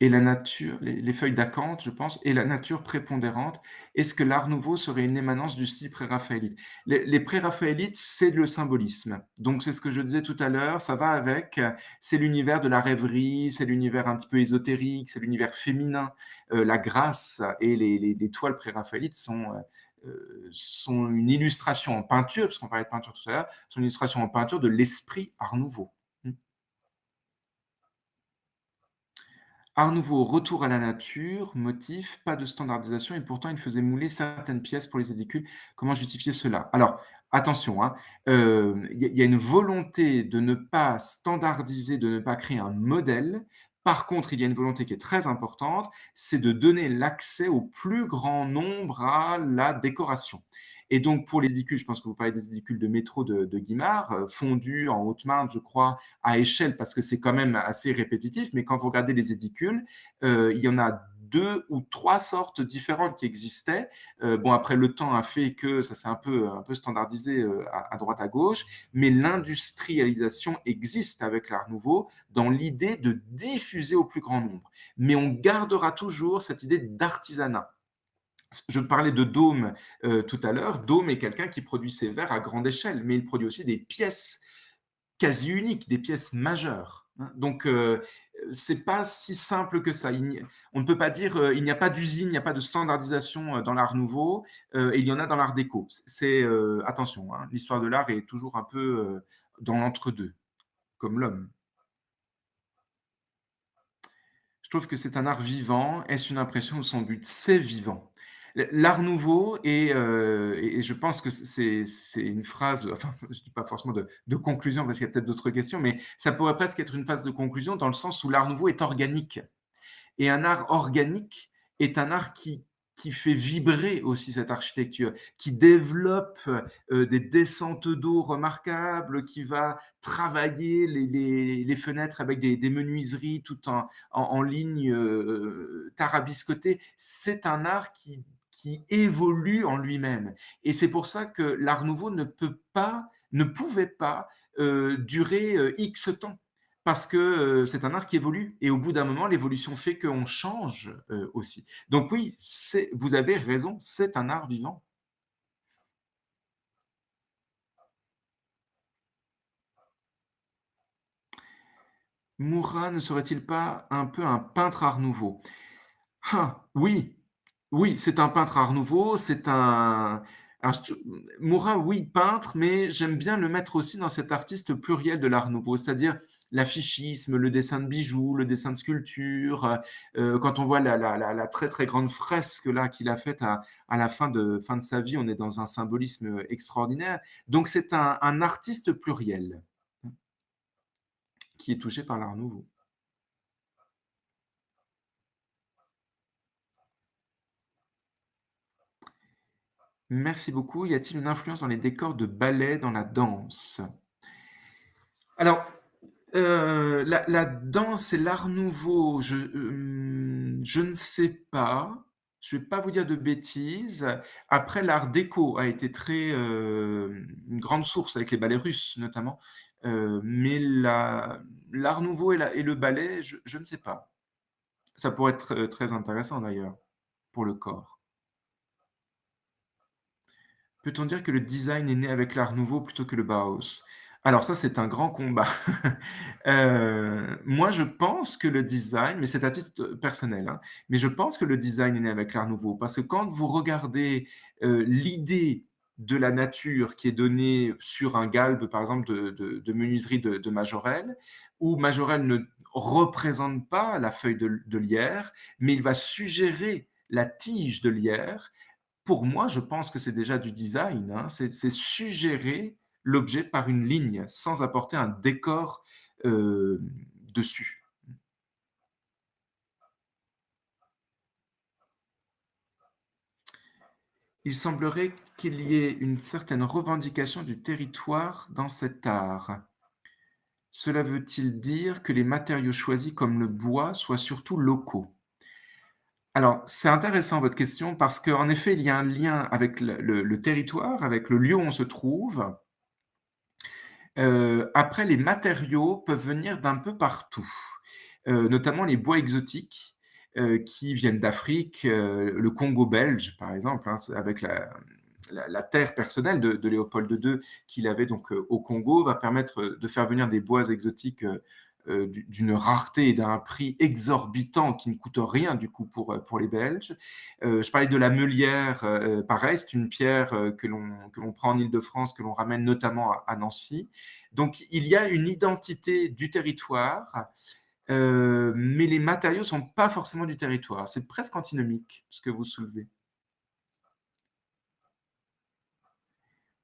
et la nature, les feuilles d'acanthe, je pense, et la nature prépondérante. Est-ce que l'art nouveau serait une émanence du style pré-raphaélite? Les pré-raphaélites, c'est le symbolisme. Donc c'est ce que je disais tout à l'heure, ça va avec, c'est l'univers de la rêverie, c'est l'univers un petit peu ésotérique, c'est l'univers féminin. La grâce et les toiles pré-raphaélites sont une illustration en peinture, parce qu'on parlait de peinture tout à l'heure, sont une illustration en peinture de l'esprit art nouveau. Mmh. Art nouveau, retour à la nature, motif, pas de standardisation et pourtant il faisait mouler certaines pièces pour les édicules. Comment justifier cela? Alors attention, hein, il y a une volonté de ne pas standardiser, de ne pas créer un modèle. Par contre, il y a une volonté qui est très importante, c'est de donner l'accès au plus grand nombre à la décoration. Et donc pour les édicules, je pense que vous parlez des édicules de métro de Guimard, fondus en Haute-Marne, je crois, à échelle parce que c'est quand même assez répétitif, mais quand vous regardez les édicules, il y en a 2 ou 3 sortes différentes qui existaient. Bon après le temps a fait que ça s'est un peu standardisé, à droite à gauche, mais l'industrialisation existe avec l'art nouveau dans l'idée de diffuser au plus grand nombre. Mais on gardera toujours cette idée d'artisanat. Je parlais de Dôme, tout à l'heure. Dôme est quelqu'un qui produit ses verres à grande échelle, mais il produit aussi des pièces quasi uniques, des pièces majeures, hein. Donc, c'est pas si simple que ça. On ne peut pas dire, il n'y a pas d'usine, il n'y a pas de standardisation, dans l'art nouveau, et il y en a dans l'art déco. Attention, hein, l'histoire de l'art est toujours un peu, dans l'entre-deux, comme l'homme. Je trouve que c'est un art vivant. Est-ce une impression ou son but? C'est vivant. L'art nouveau et je pense que c'est une phrase, enfin, je dis pas forcément de conclusion parce qu'il y a peut-être d'autres questions, mais ça pourrait presque être une phase de conclusion dans le sens où l'art nouveau est organique. Et un art organique est un art qui fait vibrer aussi cette architecture, qui développe des descentes d'eau remarquables, qui va travailler les fenêtres avec des menuiseries tout en ligne tarabiscotée. C'est un art qui évolue en lui-même. Et c'est pour ça que l'art nouveau ne pouvait pas durer X temps parce que c'est un art qui évolue et au bout d'un moment, l'évolution fait qu'on change aussi. Donc oui, vous avez raison, c'est un art vivant. Moura ne serait-il pas un peu un peintre art nouveau? Ah, oui, oui, c'est un peintre art nouveau, c'est un Moura, oui, peintre, mais j'aime bien le mettre aussi dans cet artiste pluriel de l'art nouveau, c'est-à-dire l'affichisme, le dessin de bijoux, le dessin de sculpture, quand on voit la très, très grande fresque là qu'il a faite à la fin de sa vie, on est dans un symbolisme extraordinaire. Donc c'est un artiste pluriel, qui est touché par l'art nouveau. Merci beaucoup. Y a-t-il une influence dans les décors de ballet dans la danse? Alors, la danse et l'art nouveau, je ne sais pas. Je vais pas vous dire de bêtises. Après, l'art déco a été une grande source avec les ballets russes notamment, mais l'art nouveau et le ballet, je ne sais pas. Ça pourrait être, très intéressant d'ailleurs, pour le corps. Peut-on dire que le design est né avec l'art nouveau plutôt que le Bauhaus? Alors ça, c'est un grand combat. Moi, je pense que le design, mais c'est à titre, personnel, hein, mais je pense que le design est né avec l'art nouveau parce que quand vous regardez, l'idée de la nature qui est donnée sur un galbe, par exemple, de menuiserie de Majorelle, où Majorelle ne représente pas la feuille de lierre, mais il va suggérer la tige de lierre. Pour moi, je pense que c'est déjà du design, hein. C'est suggérer l'objet par une ligne, sans apporter un décor, dessus. Il semblerait qu'il y ait une certaine revendication du territoire dans cet art. Cela veut-il dire que les matériaux choisis comme le bois soient surtout locaux? Alors, c'est intéressant votre question parce qu'en effet, il y a un lien avec le territoire, avec le lieu où on se trouve. Après les matériaux peuvent venir d'un peu partout, notamment les bois exotiques, qui viennent d'Afrique, le Congo belge par exemple, hein, c'est avec la terre personnelle de Léopold II qu'il avait donc, au Congo va permettre, de faire venir des bois exotiques, d'une rareté et d'un prix exorbitant qui ne coûte rien du coup pour les Belges. Je parlais de la meulière, pareil, c'est une pierre, que l'on prend en Île-de-France, que l'on ramène notamment à Nancy. Donc il y a une identité du territoire, mais les matériaux sont pas forcément du territoire. C'est presque antinomique, ce que vous soulevez.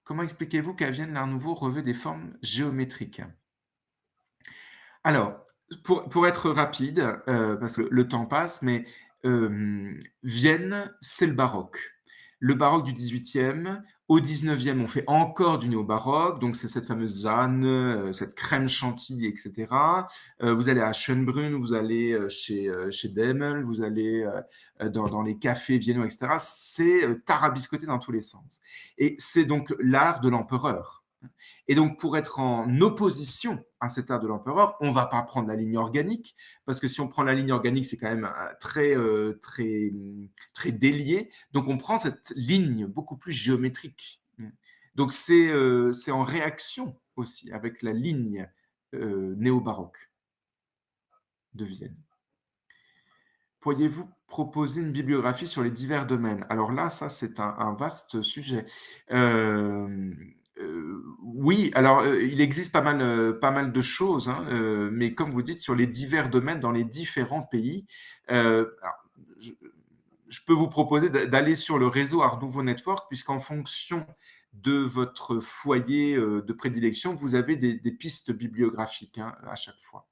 Comment expliquez-vous qu'à Vienne, l'Art nouveau revêt des formes géométriques? Alors, pour être rapide, parce que le temps passe, mais Vienne, c'est le baroque. Le baroque du 18e, au 19e, on fait encore du néo-baroque, donc c'est cette fameuse Zanne, cette crème chantilly, et cetera. Vous allez à Schönbrunn, vous allez, chez Demel, vous allez, dans les cafés viennois, et cetera. C'est, tarabiscoté dans tous les sens et c'est donc l'art de l'empereur. Et donc, pour être en opposition à cet art de l'empereur, on ne va pas prendre la ligne organique, parce que si on prend la ligne organique, c'est quand même très délié. Donc, on prend cette ligne beaucoup plus géométrique. Donc, c'est en réaction aussi avec la ligne néo-baroque. de Vienne. Pourriez-vous proposer une bibliographie sur les divers domaines? Alors là, ça, c'est un vaste sujet. Oui, alors, il existe pas mal de choses, hein, mais comme vous dites, sur les divers domaines dans les différents pays, alors je je peux vous proposer d'aller sur le réseau Art Nouveau Network puisqu'en fonction de votre foyer, de prédilection, vous avez des pistes bibliographiques, hein, à chaque fois.